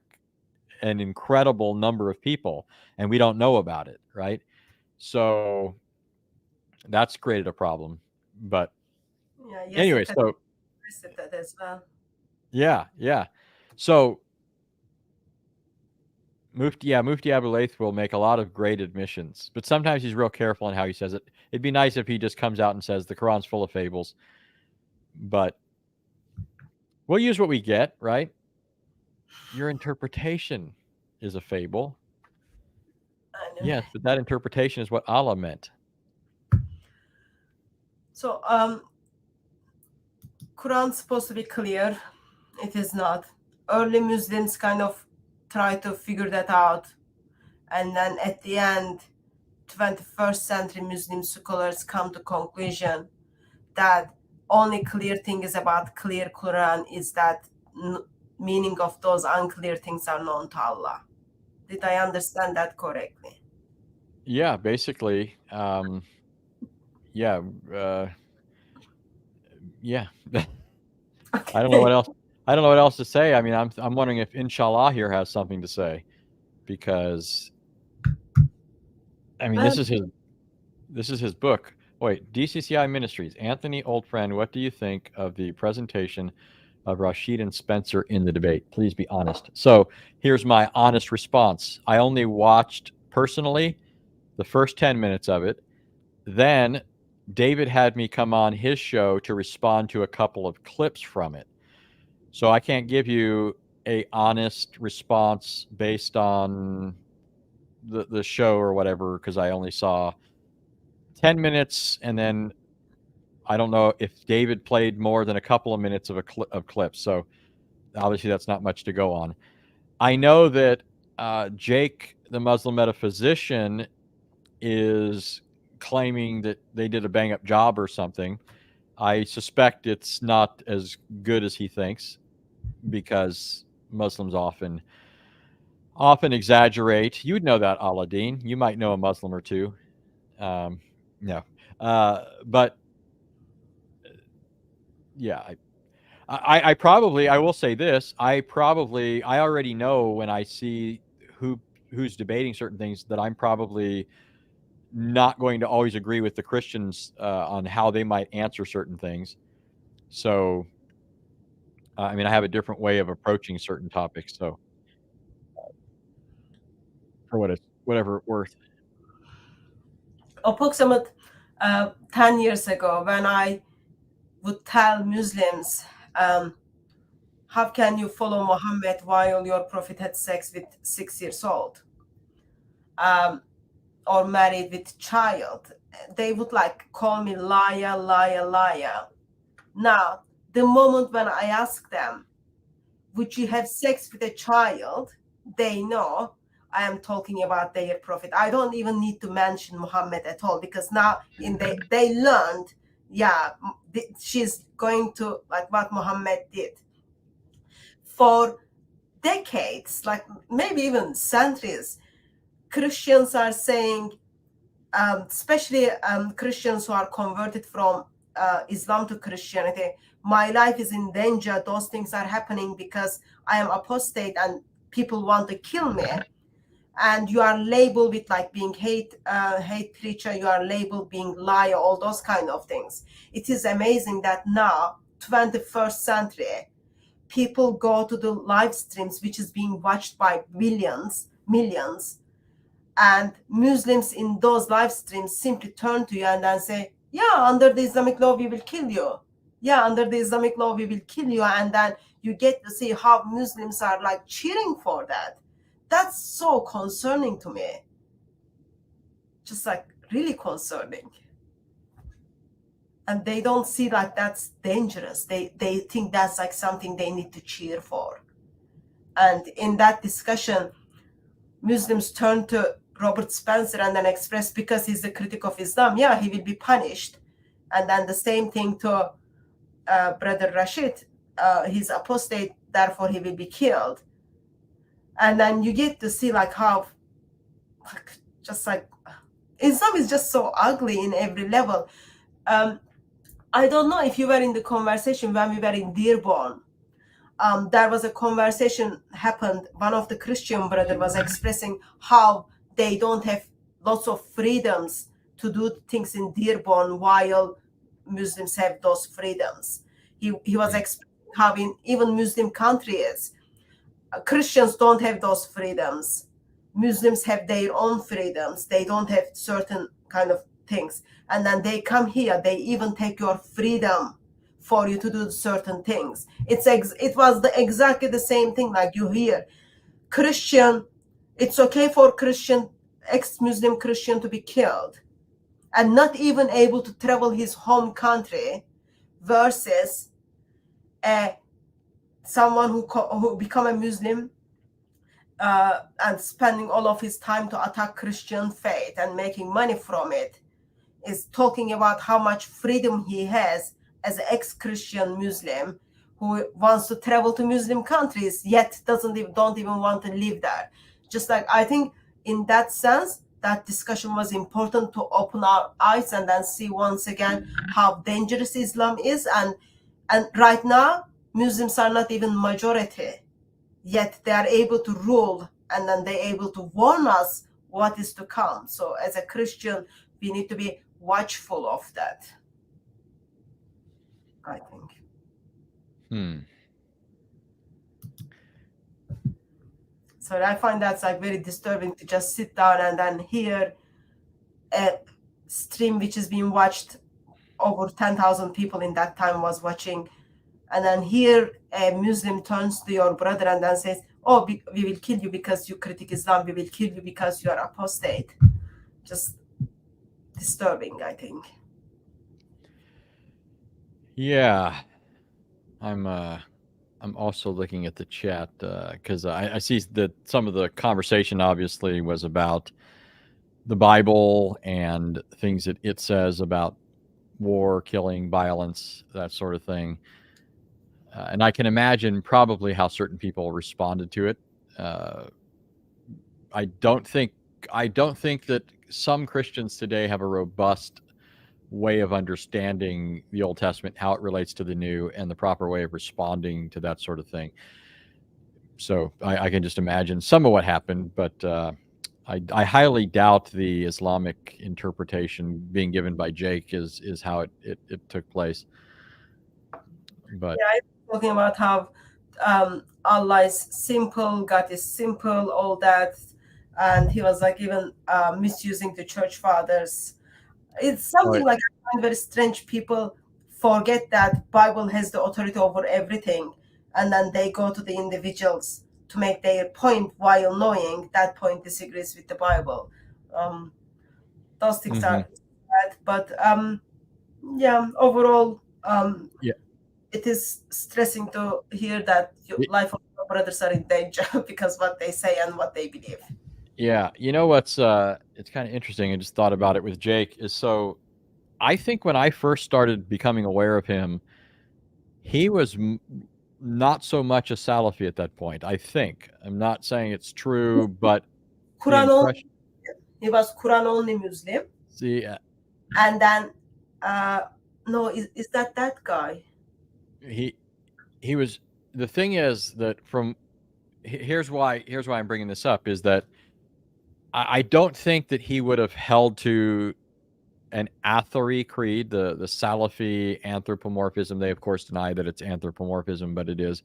an incredible number of people and we don't know about it, right? So that's created a problem. But anyway, so that as well. Yeah. So Mufti Abu Layth will make a lot of great admissions, but sometimes he's real careful in how he says it. It'd be nice if he just comes out and says the Quran's full of fables, but we'll use what we get, right? Your interpretation is a fable. Yes, but that interpretation is what Allah meant. So Quran's supposed to be clear. It is not. Early Muslims kind of try to figure that out, and then at the end 21st century Muslim scholars come to conclusion that only clear thing is about clear Quran is that meaning of those unclear things are known to Allah. Did I understand that correctly? Yeah, basically. Yeah. Yeah. I don't know what else. I don't know what else to say. I mean, I'm wondering if Inshallah here has something to say, because I mean, this is his book. Wait, DCCI Ministries. Anthony, old friend, what do you think of the presentation of Rashid and Spencer in the debate? Please be honest. So here's my honest response. I only watched personally the first 10 minutes of it. Then David had me come on his show to respond to a couple of clips from it. So I can't give you a honest response based on the show or whatever, because I only saw 10 minutes, and then I don't know if David played more than a couple of minutes of clips. So obviously that's not much to go on. I know that Jake, the Muslim metaphysician, is claiming that they did a bang-up job or something. I suspect it's not as good as he thinks, because Muslims often exaggerate. You'd know that, Aladdin. You might know a Muslim or two. No. But yeah, I probably, I will say this, I already know when I see who's debating certain things that I'm probably not going to always agree with the Christians on how they might answer certain things. So, I mean, I have a different way of approaching certain topics. So, for whatever it's worth. Approximate 10 years ago, when I would tell Muslims, how can you follow Muhammad while your prophet had sex with 6 years old? Or married with child? They would call me liar, liar, liar. Now, the moment when I ask them, would you have sex with a child? They know I am talking about their prophet. I don't even need to mention Muhammad at all, because now they learned, she's going to what Muhammad did. For decades, maybe even centuries, Christians are saying, especially Christians who are converted from Islam to Christianity, my life is in danger. Those things are happening because I am apostate and people want to kill me. And you are labeled with being hate preacher, you are labeled being liar, all those kind of things. It is amazing that now, 21st century, people go to the live streams, which is being watched by millions, and Muslims in those live streams simply turn to you and then say, yeah, under the Islamic law, we will kill you. Yeah, under the Islamic law, we will kill you. And then you get to see how Muslims are cheering for that. That's so concerning to me. Just really concerning. And they don't see that's dangerous. They think that's something they need to cheer for. And in that discussion, Muslims turn to Robert Spencer and then express, because he's a critic of Islam, yeah, he will be punished. And then the same thing to Brother Rashid, he's apostate, therefore he will be killed. And then you get to see how Islam is just so ugly in every level. I don't know if you were in the conversation when we were in Dearborn. There was a conversation happened. One of the Christian brother was expressing how they don't have lots of freedoms to do things in Dearborn while Muslims have those freedoms. He was explaining how in even Muslim countries, Christians don't have those freedoms. Muslims have their own freedoms. They don't have certain kind of things. And then they come here, they even take your freedom for you to do certain things. It was exactly the same thing you hear. Christian, it's okay for Christian ex-Muslim Christian to be killed and not even able to travel his home country versus someone who become a Muslim and spending all of his time to attack Christian faith and making money from it, is talking about how much freedom he has as an ex-Christian Muslim who wants to travel to Muslim countries yet don't even want to live there. Just like, I think in that sense, that discussion was important to open our eyes and then see once again how dangerous Islam is. And right now, Muslims are not even majority, yet they are able to rule, and then they're able to warn us what is to come. So as a Christian, we need to be watchful of that, I think. So I find that's like very disturbing to just sit down and then hear a stream which is being watched, over 10,000 people in that time was watching, and then here a Muslim turns to your brother and then says, oh, we will kill you because you critique Islam, we will kill you because you are apostate. Just disturbing, I think. Yeah, I'm also looking at the chat because I see that some of the conversation obviously was about the Bible and things that it says about war, killing, violence, that sort of thing. And I can imagine probably how certain people responded to it. I don't think that some Christians today have a robust way of understanding the Old Testament, how it relates to the New, and the proper way of responding to that sort of thing. So I can just imagine some of what happened, but I highly doubt the Islamic interpretation being given by Jake is how it took place. But yeah, I'm talking about how Allah is simple, God is simple, all that, and he was like even misusing the church fathers. It's something like, I find very strange. People forget that Bible has the authority over everything, and then they go to the individuals to make their point while knowing that point disagrees with the Bible. Those things are bad, but yeah, overall, it is stressing to hear that your life of your brothers are in danger because what they say and what they believe. Yeah, you know what's it's kind of interesting. I just thought about it with Jake. Is so, I think when I first started becoming aware of him, he was not so much a Salafi at that point. I think, I'm not saying it's true, but Quran only, he was Quran only Muslim. See, and then no, is that guy? He was. The thing is that here's why I'm bringing this up is that I don't think that he would have held to an Athari creed, the Salafi anthropomorphism. They of course deny that it's anthropomorphism, but it is.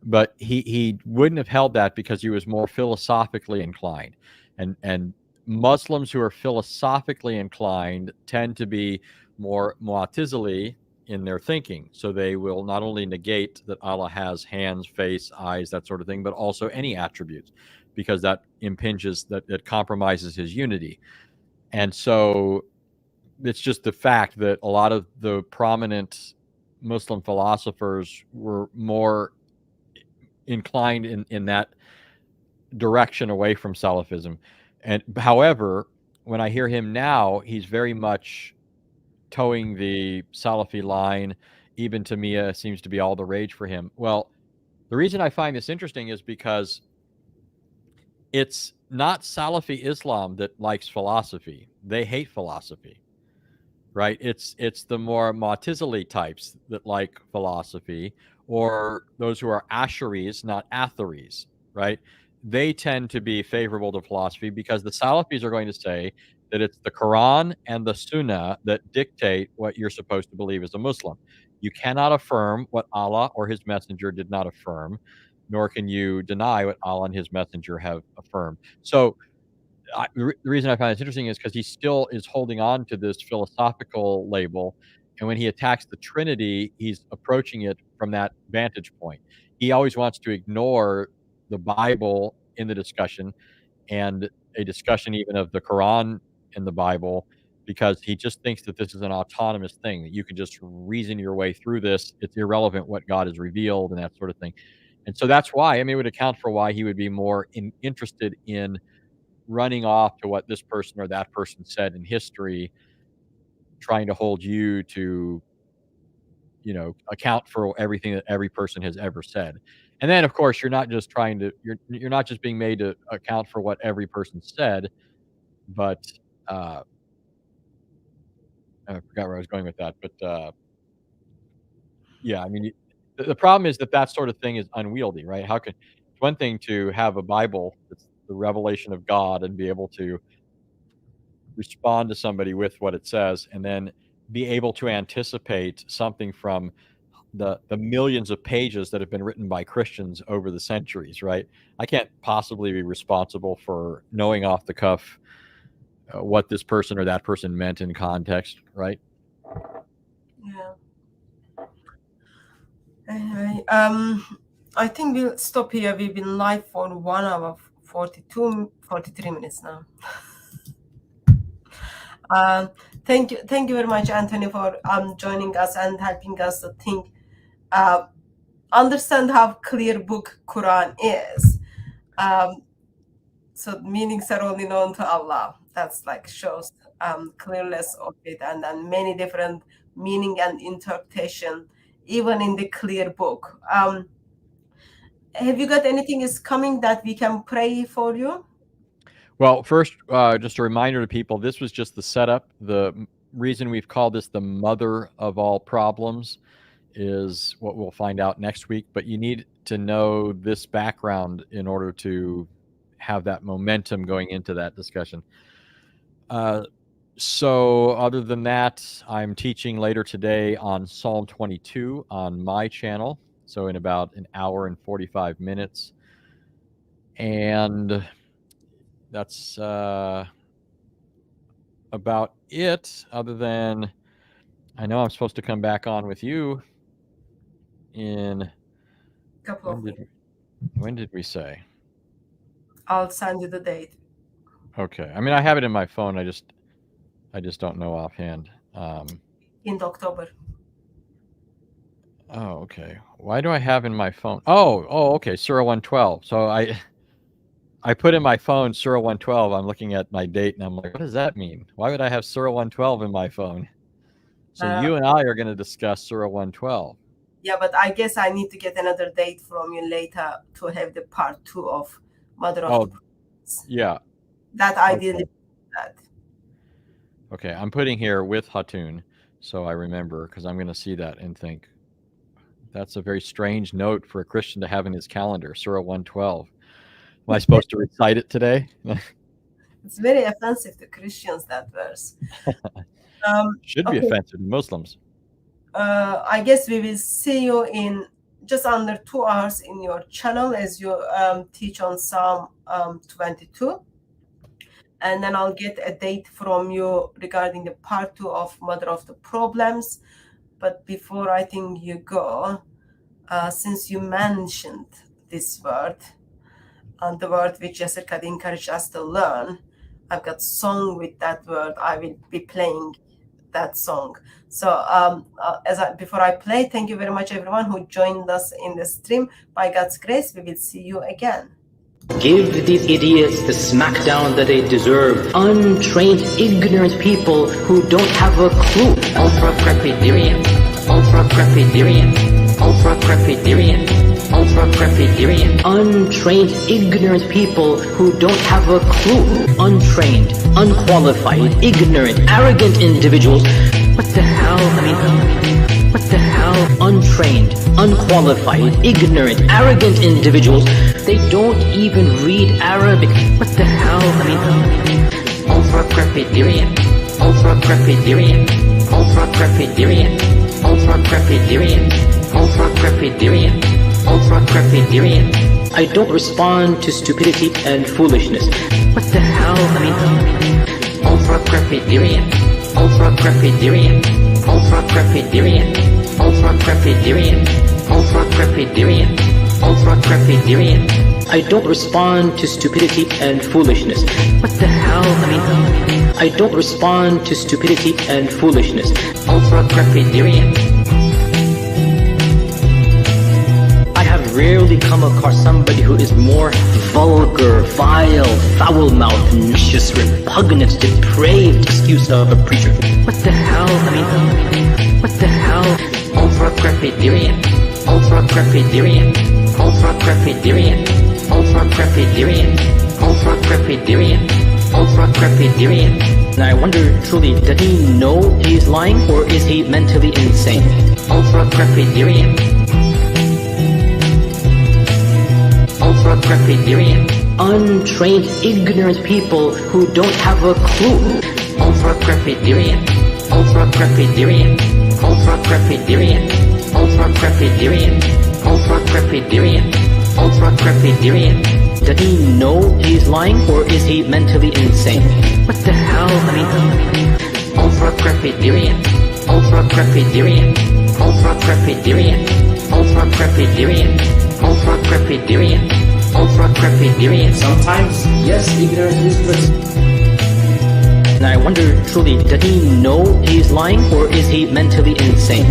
But he wouldn't have held that because he was more philosophically inclined, and Muslims who are philosophically inclined tend to be more Mu'tazili in their thinking. So they will not only negate that Allah has hands, face, eyes, that sort of thing, but also any attributes, because that impinges, that it compromises his unity. And so it's just the fact that a lot of the prominent Muslim philosophers were more inclined in that direction away from Salafism. And however, when I hear him now, he's very much towing the Salafi line. Ibn Taymiyyah seems to be all the rage for him. Well, the reason I find this interesting is because it's not Salafi Islam that likes philosophy. They hate philosophy, right? It's the more Mu'tazili types that like philosophy, or those who are Asharis, not Atharis, right? They tend to be favorable to philosophy because the Salafis are going to say that it's the Quran and the Sunnah that dictate what you're supposed to believe as a Muslim. You cannot affirm what Allah or his messenger did not affirm, nor can you deny what Allah and his messenger have affirmed. So the reason I find this interesting is because he still is holding on to this philosophical label. And when he attacks the Trinity, he's approaching it from that vantage point. He always wants to ignore the Bible in the discussion and a discussion even of the Quran in the Bible, because he just thinks that this is an autonomous thing, that you can just reason your way through this. It's irrelevant what God has revealed and that sort of thing. And so that's why, I mean, it would account for why he would be more interested in running off to what this person or that person said in history, trying to hold you to, you know, account for everything that every person has ever said. And then, of course, you're not just trying to, you're not just being made to account for what every person said, but I forgot where I was going with that. But yeah, I mean, the problem is that sort of thing is unwieldy, right? How can, it's one thing to have a Bible that's the revelation of God and be able to respond to somebody with what it says, and then be able to anticipate something from the millions of pages that have been written by Christians over the centuries, right? I can't possibly be responsible for knowing off the cuff what this person or that person meant in context, right? Yeah. Anyway, I think we'll stop here. We've been live for 1 hour 43 minutes now. Thank you very much, Anthony, for joining us and helping us to think, understand how clear book Quran is. So meanings are only known to Allah. That's like shows clearness of it, and then many different meaning and interpretation, even in the clear book. Have you got anything is coming that we can pray for you? Well, first, just a reminder to people, this was just the setup. The reason we've called this the mother of all problems is what we'll find out next week. But you need to know this background in order to have that momentum going into that discussion. So other than that, I'm teaching later today on Psalm 22 on my channel. So in about an hour and 45 minutes. And that's about it, other than I know I'm supposed to come back on with you in Couple of weeks. When did we say? I'll send you the date. Okay. I mean, I have it in my phone. I just don't know offhand. In October. Oh, okay. Why do I have in my phone? Oh, okay. Surah 112. So I put in my phone Surah 112. I'm looking at my date and I'm like, what does that mean? Why would I have Surah 112 in my phone? So you and I are going to discuss Surah 112. Yeah, but I guess I need to get another date from you later to have the part 2 of Mother of the Prophets. Yeah. That ideally. Okay. Okay, I'm putting here with Hatun, so I remember, because I'm going to see that and think, that's a very strange note for a Christian to have in his calendar, Surah 112. Am I supposed to recite it today? It's very offensive to Christians, that verse. Should be offensive to Muslims. I guess we will see you in just under 2 hours in your channel as you teach on Psalm 22. And then I'll get a date from you regarding the part 2 of Mother of the Problems. But before I think you go, since you mentioned this word, the word which Jessica encouraged us to learn, I've got song with that word. I will be playing that song. So before I play, thank you very much everyone who joined us in the stream. By God's grace, we will see you again. Give these idiots the smackdown that they deserve. Untrained, ignorant people who don't have a clue. Ultra-crepidarian, ultra-crepidarian, ultra-crepidarian, ultra-crepidarian. Untrained, ignorant people who don't have a clue. Untrained, unqualified, ignorant, arrogant individuals. What the hell? What the hell? Untrained, unqualified, ignorant, arrogant individuals. They don't even read Arabic. What the hell? Ultra-crepidarian, ultra-crepidarian, ultra-crepidarian, ultra-crepidarian, ultra-crepidarian, ultra-crepidarian. I don't respond to stupidity and foolishness. What the hell? Ultra-crepidarian, ultra-crepidarian, ultra-crepidarian, ultra-crepidarian, ultra-crepidarian, ultra-crepidarian. I don't respond to stupidity and foolishness. What the hell? I don't respond to stupidity and foolishness. Ultra-crepidarian. I have rarely come across somebody who is more vulgar, vile, foul-mouthed, vicious, repugnant, depraved excuse of a preacher. What the hell? What the hell? Ultra-crepidarian. Ultra-crepidarian. Ultra-crepidarian. Ultra-crepidarian. Ultra-crepidarian. Ultra-crepidarian. And I wonder, truly, does he know he's lying, or is he mentally insane? Ultra-crepidarian. Ultra-crepidarian. Untrained, ignorant people who don't have a clue. Ultra-crepidarian. Ultra-crepidarian. Ultra-crepidarian. Ultra-crepidarian. Ultra-crepidarian. Ultra-crepidarian. Does he know he's lying, or is he mentally insane? What the hell? Ultra-crepidarian. Ultra-crepidarian. Ultra-crepidarian. Ultra-crepidarian. Ultra-crepidarian. Ultra-crepidarian. Sometimes, yes, ignorance is bliss. And I wonder, truly, does he know he's lying, or is he mentally insane?